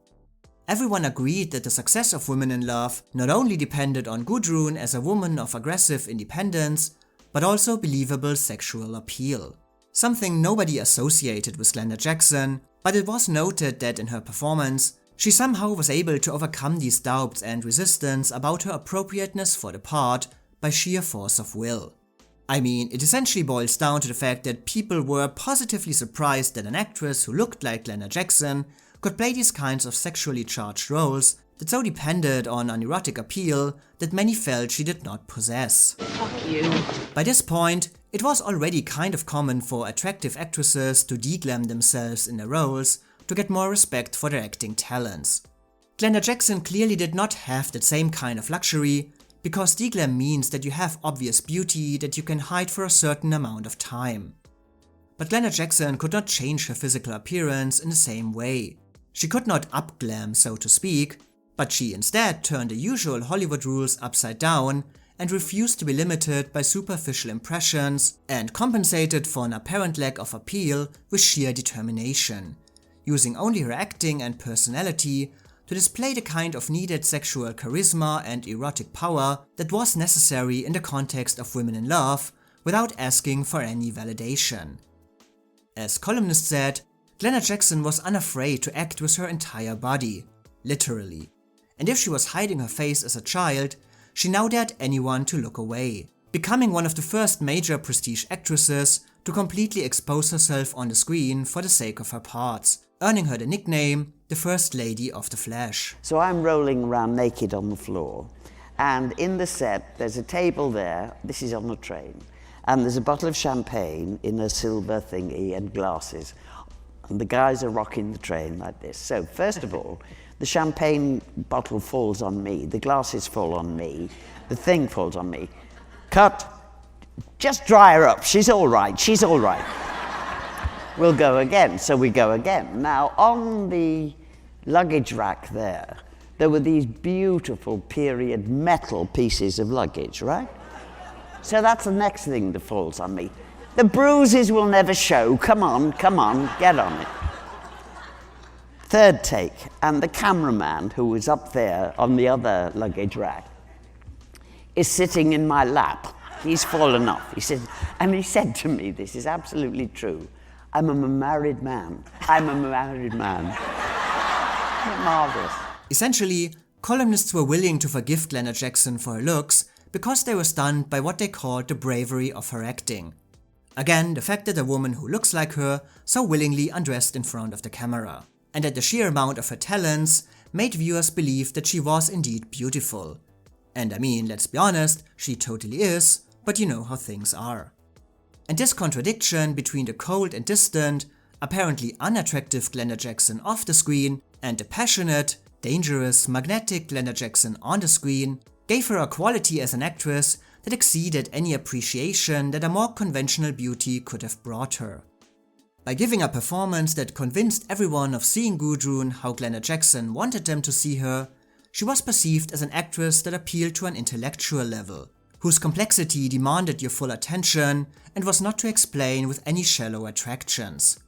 Everyone agreed that the success of Women in Love not only depended on Gudrun as a woman of aggressive independence, but also believable sexual appeal. Something nobody associated with Glenda Jackson, but it was noted that in her performance, she somehow was able to overcome these doubts and resistance about her appropriateness for the part by sheer force of will. I mean, it essentially boils down to the fact that people were positively surprised that an actress who looked like Glenda Jackson could play these kinds of sexually charged roles that so depended on an erotic appeal that many felt she did not possess. Fuck you. By this point, it was already kind of common for attractive actresses to deglam themselves in their roles to get more respect for their acting talents. Glenda Jackson clearly did not have that same kind of luxury, because deglam means that you have obvious beauty that you can hide for a certain amount of time. But Glenda Jackson could not change her physical appearance in the same way. She could not up-glam, so to speak, but she instead turned the usual Hollywood rules upside down and refused to be limited by superficial impressions and compensated for an apparent lack of appeal with sheer determination, using only her acting and personality to display the kind of needed sexual charisma and erotic power that was necessary in the context of Women in Love without asking for any validation. As columnists said, Glenda Jackson was unafraid to act with her entire body, literally, and if she was hiding her face as a child, she now dared anyone to look away, becoming one of the first major prestige actresses to completely expose herself on the screen for the sake of her parts, earning her the nickname the First Lady of the Flesh. So I'm rolling around naked on the floor, and in the set there's a table there, this is on the train, and there's a bottle of champagne in a silver thingy and glasses, and the guys are rocking the train like this. So first of all, the champagne bottle falls on me, the glasses fall on me, the thing falls on me. Cut. Just dry her up, she's all right, she's all right. We'll go again, so we go again. Now on the luggage rack there were these beautiful period metal pieces of luggage, right? So that's the next thing that falls on me. The bruises will never show, come on, get on it. Third take, and the cameraman who was up there on the other luggage rack is sitting in my lap. He's fallen off. He said to me, this is absolutely true, I'm a married man. I'm a married man. Marvelous. Essentially, columnists were willing to forgive Glenda Jackson for her looks because they were stunned by what they called the bravery of her acting. Again, the fact that a woman who looks like her so willingly undressed in front of the camera, and that the sheer amount of her talents made viewers believe that she was indeed beautiful. And I mean, let's be honest, she totally is, but you know how things are. And this contradiction between the cold and distant, apparently unattractive Glenda Jackson off the screen and the passionate, dangerous, magnetic Glenda Jackson on the screen gave her a quality as an actress that exceeded any appreciation that a more conventional beauty could have brought her. By giving a performance that convinced everyone of seeing Gudrun how Glenda Jackson wanted them to see her, she was perceived as an actress that appealed to an intellectual level, whose complexity demanded your full attention and was not to explain with any shallow attractions.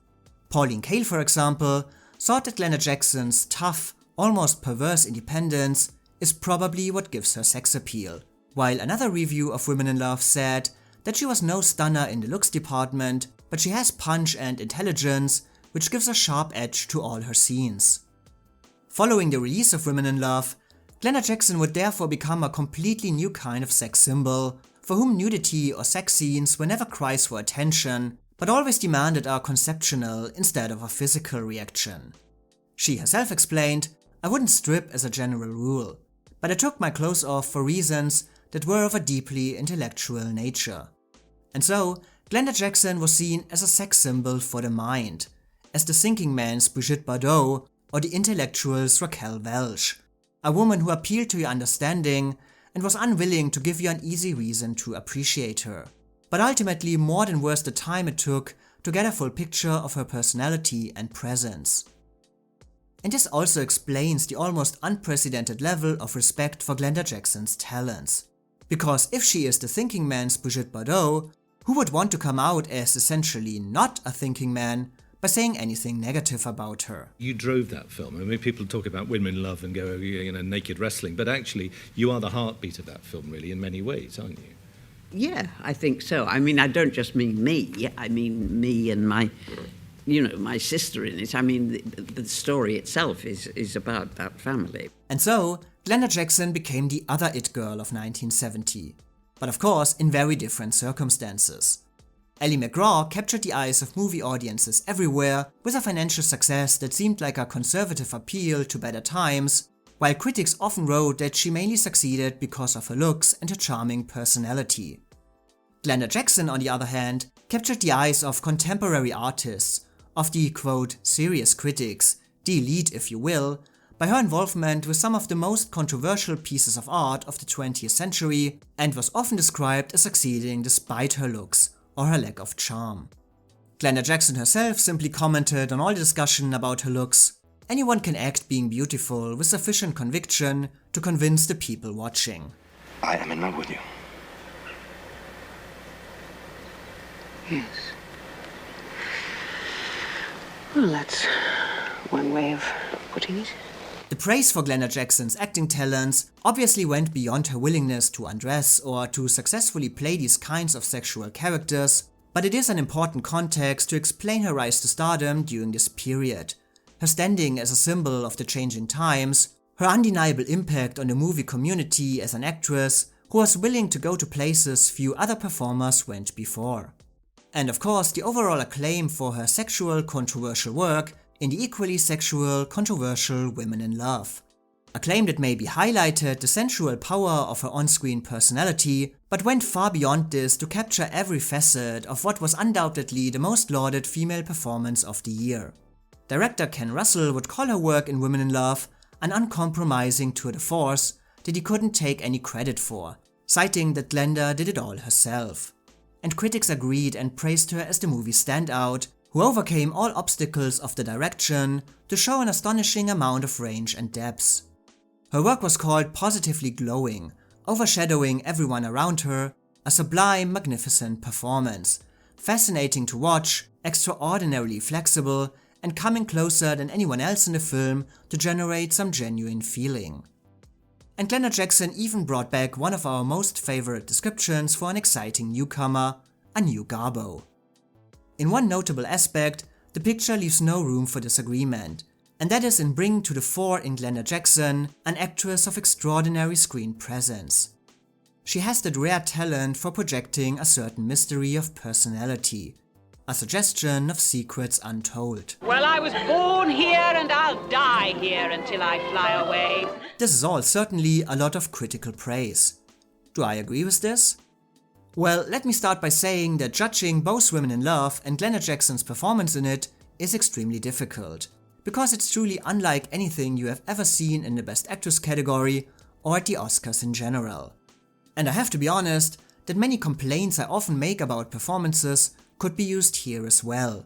Pauline Kael, for example, thought that Glenda Jackson's tough, almost perverse independence is probably what gives her sex appeal, while another review of Women in Love said that she was no stunner in the looks department, but she has punch and intelligence, which gives a sharp edge to all her scenes. Following the release of Women in Love, Glenda Jackson would therefore become a completely new kind of sex symbol, for whom nudity or sex scenes were never cries for attention, but always demanded a conceptual instead of a physical reaction. She herself explained, "I wouldn't strip as a general rule, but I took my clothes off for reasons that were of a deeply intellectual nature." And so, Glenda Jackson was seen as a sex symbol for the mind, as the thinking man's Brigitte Bardot or the intellectual's Raquel Welch, a woman who appealed to your understanding and was unwilling to give you an easy reason to appreciate her, but ultimately more than worth the time it took to get a full picture of her personality and presence. And this also explains the almost unprecedented level of respect for Glenda Jackson's talents. Because if she is the thinking man's Brigitte Bardot, who would want to come out as essentially not a thinking man by saying anything negative about her? You drove that film. I mean, people talk about Women in Love and go, naked wrestling, but actually you are the heartbeat of that film, really, in many ways, aren't you? Yeah, I think so. I mean, I don't just mean me. I mean me and my sister in it. I mean, the story itself is about that family. And so, Glenda Jackson became the other it girl of 1970. But of course, in very different circumstances. Ally McGraw captured the eyes of movie audiences everywhere with a financial success that seemed like a conservative appeal to better times, while critics often wrote that she mainly succeeded because of her looks and her charming personality. Glenda Jackson, on the other hand, captured the eyes of contemporary artists, of the, quote, serious critics, the elite if you will, by her involvement with some of the most controversial pieces of art of the 20th century, and was often described as succeeding despite her looks or her lack of charm. Glenda Jackson herself simply commented on all the discussion about her looks, "Anyone can act being beautiful with sufficient conviction to convince the people watching." I am in love with you. Yes. Well, that's one way of putting it. The praise for Glenda Jackson's acting talents obviously went beyond her willingness to undress or to successfully play these kinds of sexual characters, but it is an important context to explain her rise to stardom during this period, her standing as a symbol of the changing times, her undeniable impact on the movie community as an actress who was willing to go to places few other performers went before. And of course the overall acclaim for her sexual controversial work in the equally sexual controversial Women in Love. Acclaim that maybe highlighted the sensual power of her on-screen personality, but went far beyond this to capture every facet of what was undoubtedly the most lauded female performance of the year. Director Ken Russell would call her work in Women in Love an uncompromising tour de force that he couldn't take any credit for, citing that Glenda did it all herself. And critics agreed and praised her as the movie's standout, who overcame all obstacles of the direction to show an astonishing amount of range and depth. Her work was called positively glowing, overshadowing everyone around her, a sublime, magnificent performance, fascinating to watch, extraordinarily flexible, and coming closer than anyone else in the film to generate some genuine feeling. And Glenda Jackson even brought back one of our most favorite descriptions for an exciting newcomer, a new Garbo. In one notable aspect, the picture leaves no room for disagreement, and that is in bringing to the fore in Glenda Jackson an actress of extraordinary screen presence. She has that rare talent for projecting a certain mystery of personality, a suggestion of secrets untold. Well, I was born here and I'll die here until I fly away. This is all certainly a lot of critical praise. Do I agree with this? Well, let me start by saying that judging both Women in Love and Glenda Jackson's performance in it is extremely difficult, because it's truly unlike anything you have ever seen in the Best Actress category or at the Oscars in general. And I have to be honest that many complaints I often make about performances could be used here as well.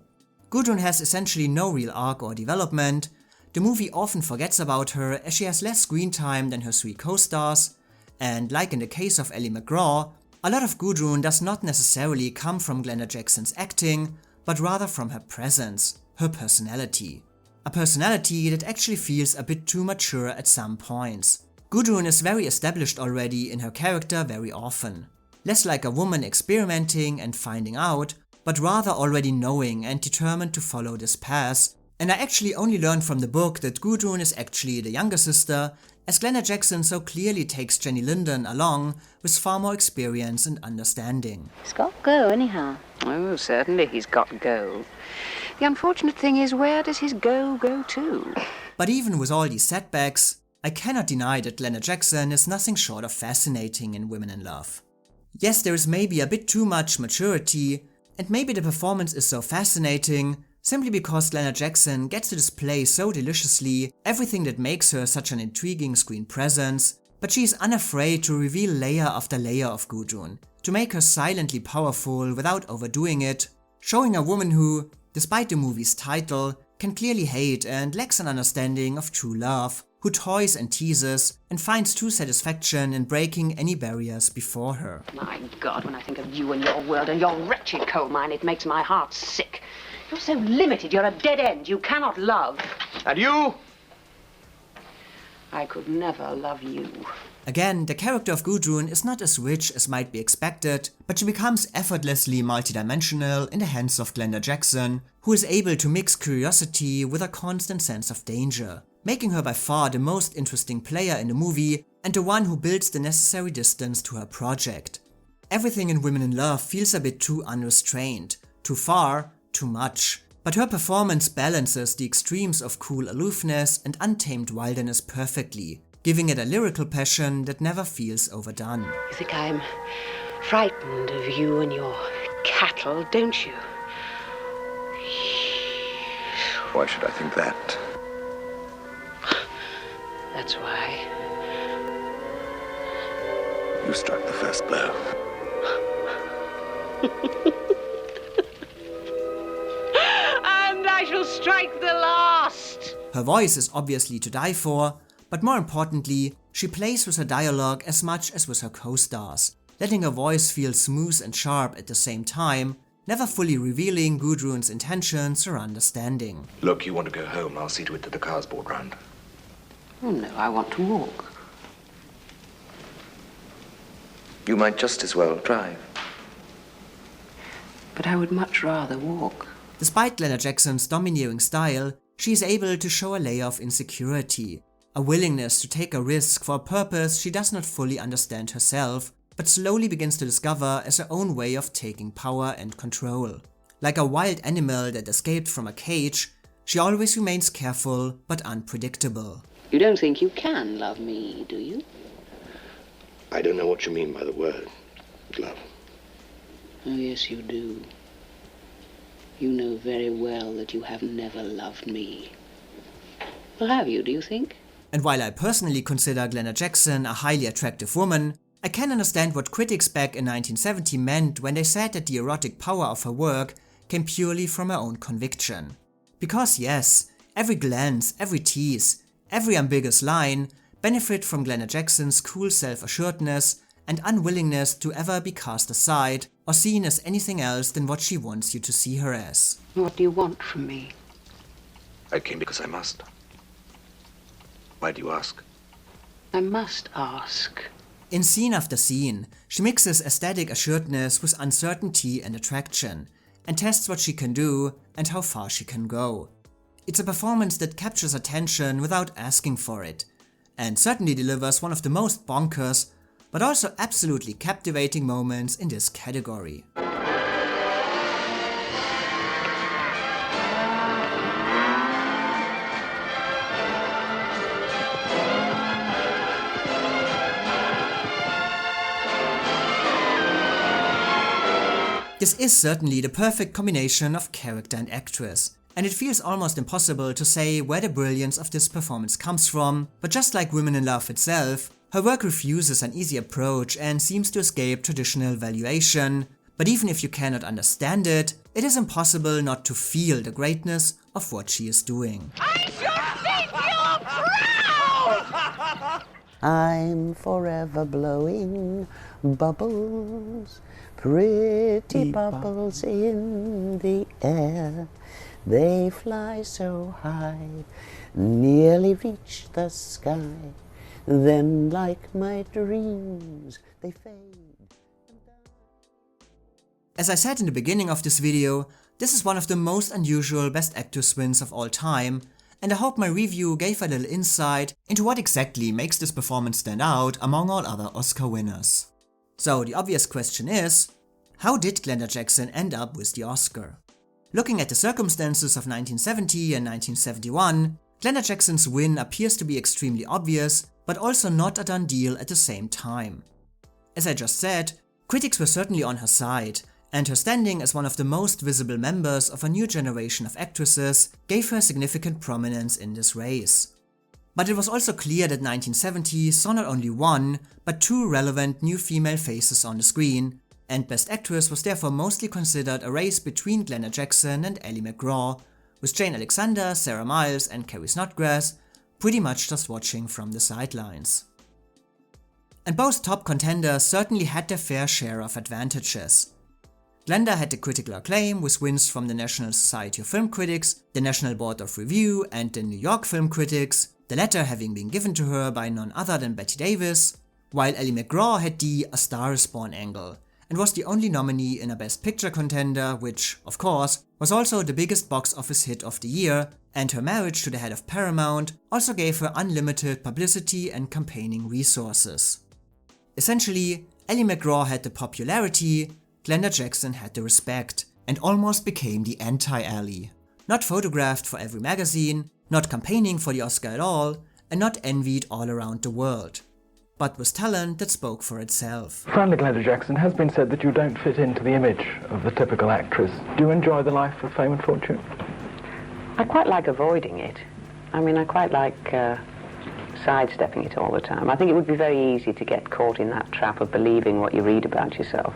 Gudrun has essentially no real arc or development, the movie often forgets about her as she has less screen time than her three co-stars, and like in the case of Ellie McGraw, a lot of Gudrun does not necessarily come from Glenda Jackson's acting, but rather from her presence, her personality. A personality that actually feels a bit too mature at some points. Gudrun is very established already in her character very often. Less like a woman experimenting and finding out, but rather already knowing and determined to follow this path. And I actually only learned from the book that Gudrun is actually the younger sister, as Glenda Jackson so clearly takes Jenny Linden along with far more experience and understanding. He's got go anyhow. Oh, certainly he's got go. The unfortunate thing is, where does his go to? But even with all these setbacks, I cannot deny that Glenda Jackson is nothing short of fascinating in Women in Love. Yes, there is maybe a bit too much maturity, and maybe the performance is so fascinating simply because Glenda Jackson gets to display so deliciously everything that makes her such an intriguing screen presence, but she is unafraid to reveal layer after layer of Gudrun, to make her silently powerful without overdoing it, showing a woman who, despite the movie's title, can clearly hate and lacks an understanding of true love, who toys and teases and finds true satisfaction in breaking any barriers before her. My God, when I think of you and your world and your wretched coal mine, it makes my heart sick. You're so limited, you're a dead end, you cannot love. And you? I could never love you. Again, the character of Gudrun is not as rich as might be expected, but she becomes effortlessly multidimensional in the hands of Glenda Jackson, who is able to mix curiosity with a constant sense of danger, making her by far the most interesting player in the movie and the one who builds the necessary distance to her project. Everything in Women in Love feels a bit too unrestrained, too far, too much. But her performance balances the extremes of cool aloofness and untamed wilderness perfectly, giving it a lyrical passion that never feels overdone. You think I'm frightened of you and your cattle, don't you? Why should I think that? That's why. You struck the first blow. And I shall strike the last! Her voice is obviously to die for, but more importantly, she plays with her dialogue as much as with her co-stars, letting her voice feel smooth and sharp at the same time, never fully revealing Gudrun's intentions or understanding. Look, you want to go home, I'll see to it that the car's brought round. Oh no, I want to walk. You might just as well drive. But I would much rather walk. Despite Glenda Jackson's domineering style, she is able to show a layer of insecurity, a willingness to take a risk for a purpose she does not fully understand herself, but slowly begins to discover as her own way of taking power and control. Like a wild animal that escaped from a cage, she always remains careful but unpredictable. You don't think you can love me, do you? I don't know what you mean by the word love. Oh, yes, you do. You know very well that you have never loved me. Or have you, do you think? And while I personally consider Glenda Jackson a highly attractive woman, I can understand what critics back in 1970 meant when they said that the erotic power of her work came purely from her own conviction. Because yes, every glance, every tease, every ambiguous line benefit from Glenda Jackson's cool self-assuredness and unwillingness to ever be cast aside or seen as anything else than what she wants you to see her as. What do you want from me? I came because I must. Why do you ask? I must ask. In scene after scene, she mixes aesthetic assuredness with uncertainty and attraction, and tests what she can do and how far she can go. It's a performance that captures attention without asking for it, and certainly delivers one of the most bonkers, but also absolutely captivating moments in this category. This is certainly the perfect combination of character and actress, and it feels almost impossible to say where the brilliance of this performance comes from, but just like Women in Love itself, her work refuses an easy approach and seems to escape traditional valuation, but even if you cannot understand it, it is impossible not to feel the greatness of what she is doing. I should think you're proud! I'm forever blowing bubbles, pretty bubbles in the air. They fly so high, nearly reach the sky. Then, like my dreams, they fade. As I said in the beginning of this video, this is one of the most unusual Best Actress wins of all time, and I hope my review gave a little insight into what exactly makes this performance stand out among all other Oscar winners. So the obvious question is, how did Glenda Jackson end up with the Oscar? Looking at the circumstances of 1970 and 1971, Glenda Jackson's win appears to be extremely obvious, but also not a done deal at the same time. As I just said, critics were certainly on her side, and her standing as one of the most visible members of a new generation of actresses gave her significant prominence in this race. But it was also clear that 1970 saw not only one, but two relevant new female faces on the screen, and Best Actress was therefore mostly considered a race between Glenda Jackson and Ally McGraw, with Jane Alexander, Sarah Miles and Carrie Snodgrass pretty much just watching from the sidelines. And both top contenders certainly had their fair share of advantages. Glenda had the critical acclaim with wins from the National Society of Film Critics, the National Board of Review and the New York Film Critics, the latter having been given to her by none other than Bette Davis, while Ally McGraw had the A Star is Born angle, and was the only nominee in a Best Picture contender, which, of course, was also the biggest box office hit of the year, and her marriage to the head of Paramount also gave her unlimited publicity and campaigning resources. Essentially, Ally McGraw had the popularity, Glenda Jackson had the respect, and almost became the anti-Ally. Not photographed for every magazine, not campaigning for the Oscar at all, and not envied all around the world. But with talent that spoke for itself. Finally, Glenda Jackson, has been said that you don't fit into the image of the typical actress. Do you enjoy the life of fame and fortune? I quite like avoiding it. I mean, I quite like sidestepping it all the time. I think it would be very easy to get caught in that trap of believing what you read about yourself.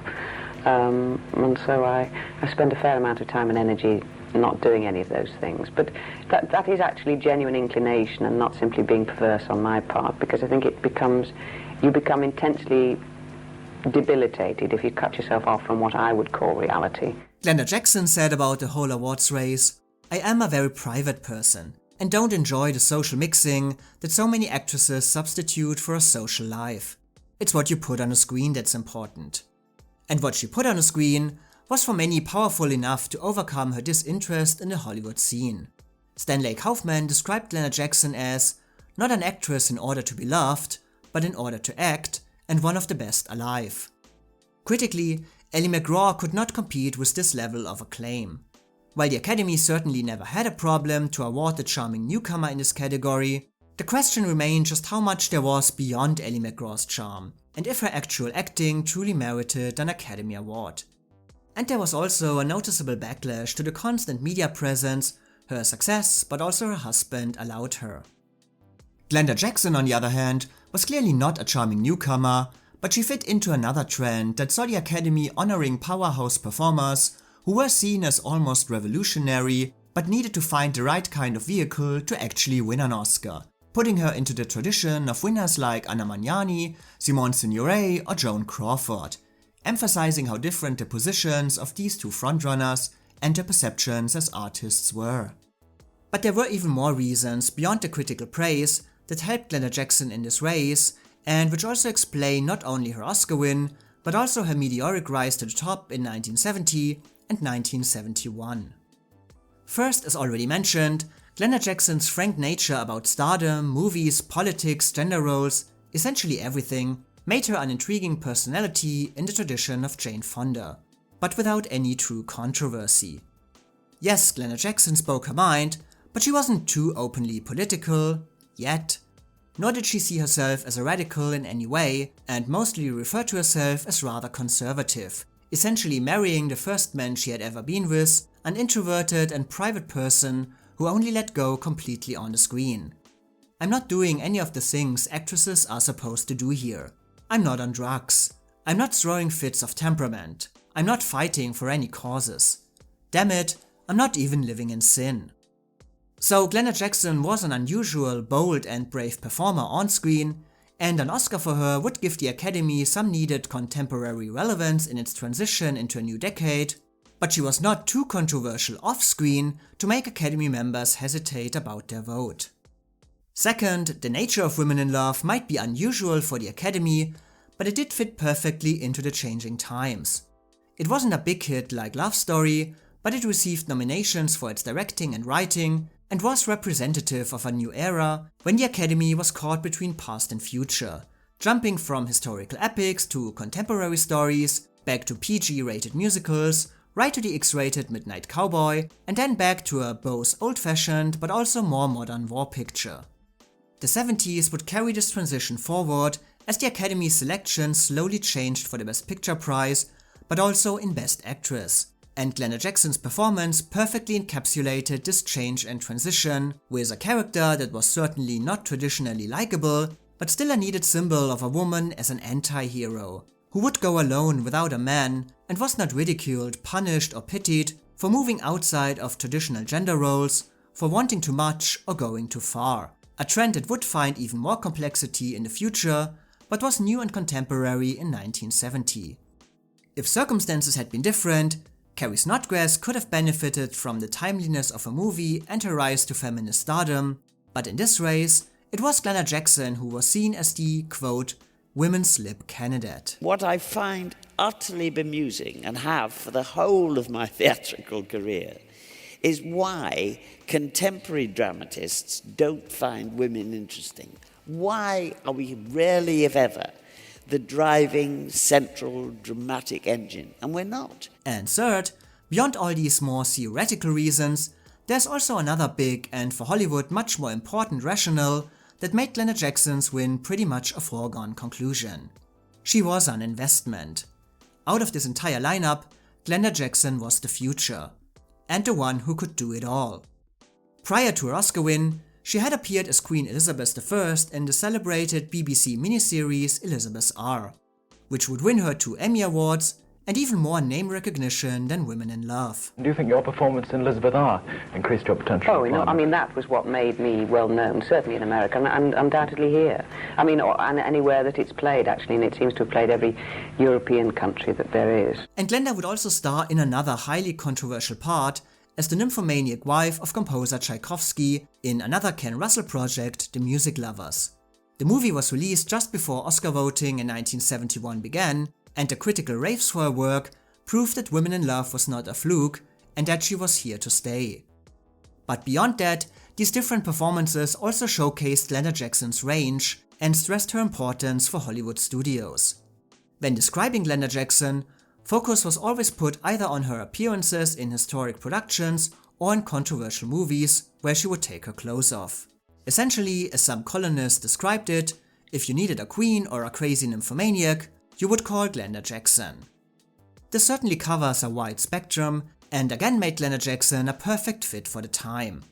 And so I spend a fair amount of time and energy not doing any of those things. But that is actually genuine inclination and not simply being perverse on my part, because I think you become intensely debilitated if you cut yourself off from what I would call reality. Glenda Jackson said about the whole awards race, "I am a very private person and don't enjoy the social mixing that so many actresses substitute for a social life. It's what you put on a screen that's important." And what she put on a screen was for many powerful enough to overcome her disinterest in the Hollywood scene. Stanley Kaufman described Glenda Jackson as not an actress in order to be loved, but in order to act, and one of the best alive. Critically, Ally McGraw could not compete with this level of acclaim. While the Academy certainly never had a problem to award the charming newcomer in this category, the question remained just how much there was beyond Ally McGraw's charm, and if her actual acting truly merited an Academy Award. And there was also a noticeable backlash to the constant media presence her success, but also her husband, allowed her. Glenda Jackson, on the other hand, was clearly not a charming newcomer, but she fit into another trend that saw the Academy honoring powerhouse performers who were seen as almost revolutionary, but needed to find the right kind of vehicle to actually win an Oscar, putting her into the tradition of winners like Anna Magnani, Simone Signoret or Joan Crawford, emphasizing how different the positions of these two frontrunners and their perceptions as artists were. But there were even more reasons beyond the critical praise that helped Glenda Jackson in this race, and which also explain not only her Oscar win, but also her meteoric rise to the top in 1970 and 1971. First, as already mentioned, Glenda Jackson's frank nature about stardom, movies, politics, gender roles, essentially everything, made her an intriguing personality in the tradition of Jane Fonda, but without any true controversy. Yes, Glenda Jackson spoke her mind, but she wasn't too openly political, yet. Nor did she see herself as a radical in any way, and mostly referred to herself as rather conservative, essentially marrying the first man she had ever been with, an introverted and private person who only let go completely on the screen. I'm not doing any of the things actresses are supposed to do here. I'm not on drugs. I'm not throwing fits of temperament. I'm not fighting for any causes. Damn it, I'm not even living in sin. So Glenda Jackson was an unusual, bold and brave performer on screen, and an Oscar for her would give the Academy some needed contemporary relevance in its transition into a new decade, but she was not too controversial off-screen to make Academy members hesitate about their vote. Second, the nature of Women in Love might be unusual for the Academy, but it did fit perfectly into the changing times. It wasn't a big hit like Love Story, but it received nominations for its directing and writing, and was representative of a new era when the Academy was caught between past and future, jumping from historical epics to contemporary stories, back to PG-rated musicals, right to the X-rated Midnight Cowboy, and then back to a both old-fashioned but also more modern war picture. The 70s would carry this transition forward as the Academy's selection slowly changed for the Best Picture prize, but also in Best Actress. And Glenda Jackson's performance perfectly encapsulated this change and transition, with a character that was certainly not traditionally likable, but still a needed symbol of a woman as an anti-hero, who would go alone without a man and was not ridiculed, punished or pitied for moving outside of traditional gender roles, for wanting too much or going too far. A trend that would find even more complexity in the future, but was new and contemporary in 1970. If circumstances had been different, Carrie Snodgrass could have benefited from the timeliness of a movie and her rise to feminist stardom, but in this race, it was Glenda Jackson who was seen as the, quote, women's lib candidate. What I find utterly bemusing, and have for the whole of my theatrical career, is why contemporary dramatists don't find women interesting. Why are we rarely, if ever, the driving, central, dramatic engine, and we're not. And third, beyond all these more theoretical reasons, there's also another big and for Hollywood much more important rationale that made Glenda Jackson's win pretty much a foregone conclusion. She was an investment. Out of this entire lineup, Glenda Jackson was the future, and the one who could do it all. Prior to her Oscar win, she had appeared as Queen Elizabeth I in the celebrated BBC miniseries Elizabeth R, which would win her 2 Emmy Awards and even more name recognition than Women in Love. Do you think your performance in Elizabeth R increased your potential? Oh, I mean, that was what made me well known, certainly in America, and undoubtedly here. I mean, and anywhere that it's played, actually, and it seems to have played every European country that there is. And Glenda would also star in another highly controversial part as the nymphomaniac wife of composer Tchaikovsky in another Ken Russell project, The Music Lovers. The movie was released just before Oscar voting in 1971 began, and the critical raves for her work proved that Women in Love was not a fluke and that she was here to stay. But beyond that, these different performances also showcased Glenda Jackson's range and stressed her importance for Hollywood studios. When describing Glenda Jackson, focus was always put either on her appearances in historic productions or in controversial movies where she would take her clothes off. Essentially, as some columnists described it, if you needed a queen or a crazy nymphomaniac, you would call Glenda Jackson. This certainly covers a wide spectrum and again made Glenda Jackson a perfect fit for the time.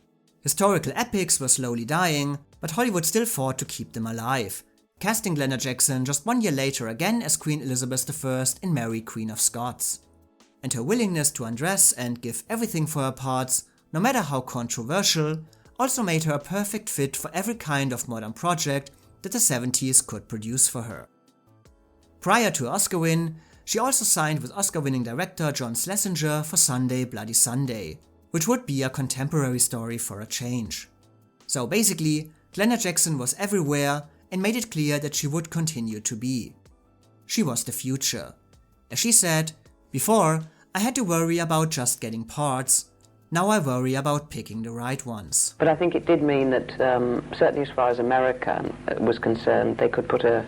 Historical epics were slowly dying, but Hollywood still fought to keep them alive, casting Glenda Jackson just 1 year later again as Queen Elizabeth I in Mary, Queen of Scots. And her willingness to undress and give everything for her parts, no matter how controversial, also made her a perfect fit for every kind of modern project that the 70s could produce for her. Prior to her Oscar win, she also signed with Oscar-winning director John Schlesinger for Sunday Bloody Sunday, which would be a contemporary story for a change. So basically, Glenda Jackson was everywhere and made it clear that she would continue to be. She was the future. As she said, "Before, I had to worry about just getting parts. Now I worry about picking the right ones." But I think it did mean that, certainly as far as America was concerned, they could put a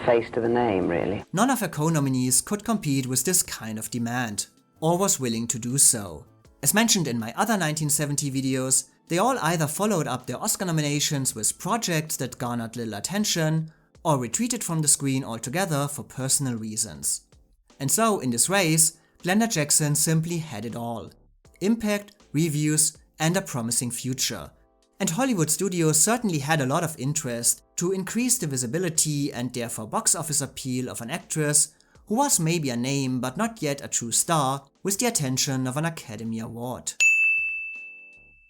face to the name, really. None of her co-nominees could compete with this kind of demand, or was willing to do so. As mentioned in my other 1970 videos, they all either followed up their Oscar nominations with projects that garnered little attention, or retreated from the screen altogether for personal reasons. And so, in this race, Glenda Jackson simply had it all. Impact, reviews, and a promising future. And Hollywood studios certainly had a lot of interest to increase the visibility and therefore box office appeal of an actress who was maybe a name but not yet a true star with the attention of an Academy Award.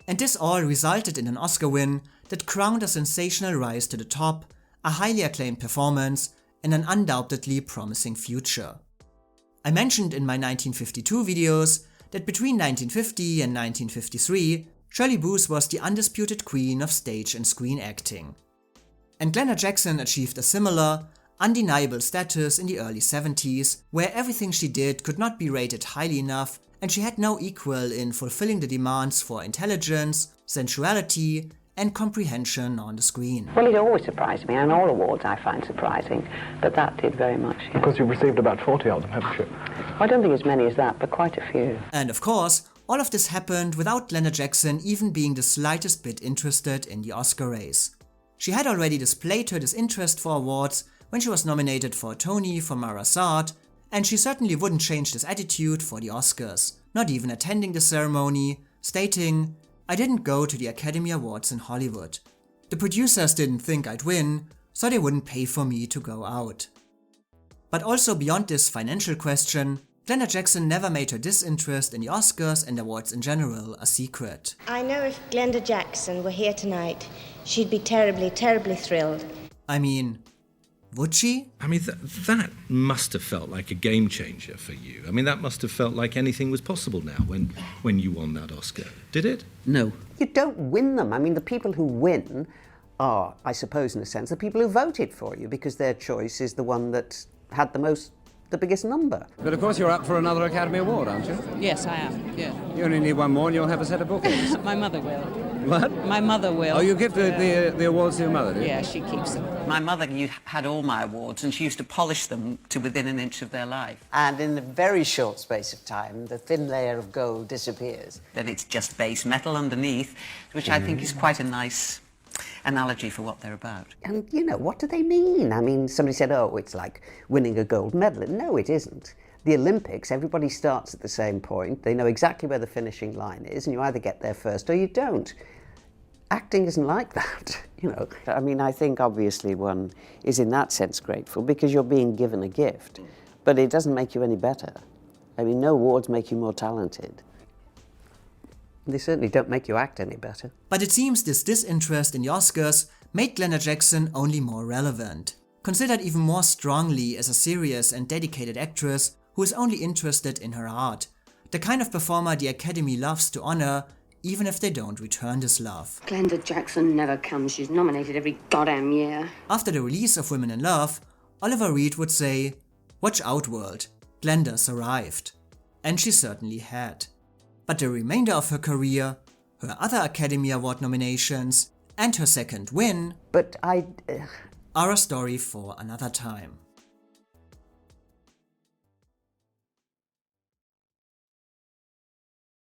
And this all resulted in an Oscar win that crowned a sensational rise to the top, a highly acclaimed performance, and an undoubtedly promising future. I mentioned in my 1952 videos that between 1950 and 1953, Shirley Booth was the undisputed queen of stage and screen acting. And Glenda Jackson achieved a similar, undeniable status in the early 70s, where everything she did could not be rated highly enough, and she had no equal in fulfilling the demands for intelligence, sensuality, and comprehension on the screen. Well, it always surprised me, and all awards I find surprising, but that did very much. Yeah. Because you've received about 40 of them, haven't you? I don't think as many as that, but quite a few. And of course, all of this happened without Glenda Jackson even being the slightest bit interested in the Oscar race. She had already displayed her disinterest for awards when she was nominated for a Tony for Marasat, and she certainly wouldn't change this attitude for the Oscars, not even attending the ceremony, stating, "I didn't go to the Academy Awards in Hollywood. The producers didn't think I'd win, so they wouldn't pay for me to go out." But also beyond this financial question, Glenda Jackson never made her disinterest in the Oscars and awards in general a secret. I know if Glenda Jackson were here tonight, she'd be terribly, terribly thrilled. I mean, would she? I mean, that must have felt like a game changer for you. I mean, that must have felt like anything was possible now when you won that Oscar. Did it? No. You don't win them. I mean, the people who win are, I suppose in a sense, the people who voted for you because their choice is the one that had the biggest number. But of course you're up for another Academy Award, aren't you? Yes, I am, yeah. You only need one more and you'll have a set of bookings. My mother will. What? My mother will. Oh, you give the awards to your mother, do you? Yeah, she keeps them. My mother had all my awards and she used to polish them to within an inch of their life. And in a very short space of time, the thin layer of gold disappears. Then it's just base metal underneath, which I think is quite a nice analogy for what they're about. And, you know, what do they mean? I mean, somebody said, oh, it's like winning a gold medal. No, it isn't. The Olympics, everybody starts at the same point. They know exactly where the finishing line is, and you either get there first or you don't. Acting isn't like that, you know. I mean, I think obviously one is in that sense grateful because you're being given a gift, but it doesn't make you any better. I mean, no awards make you more talented. They certainly don't make you act any better. But it seems this disinterest in the Oscars made Glenda Jackson only more relevant, considered even more strongly as a serious and dedicated actress who is only interested in her art, the kind of performer the Academy loves to honor, even if they don't return this love. Glenda Jackson never comes. She's nominated every goddamn year. After the release of Women in Love, Oliver Reed would say, "Watch out, world, Glenda's arrived." And she certainly had. But the remainder of her career, Her other Academy Award nominations and her second win but are a story for another time.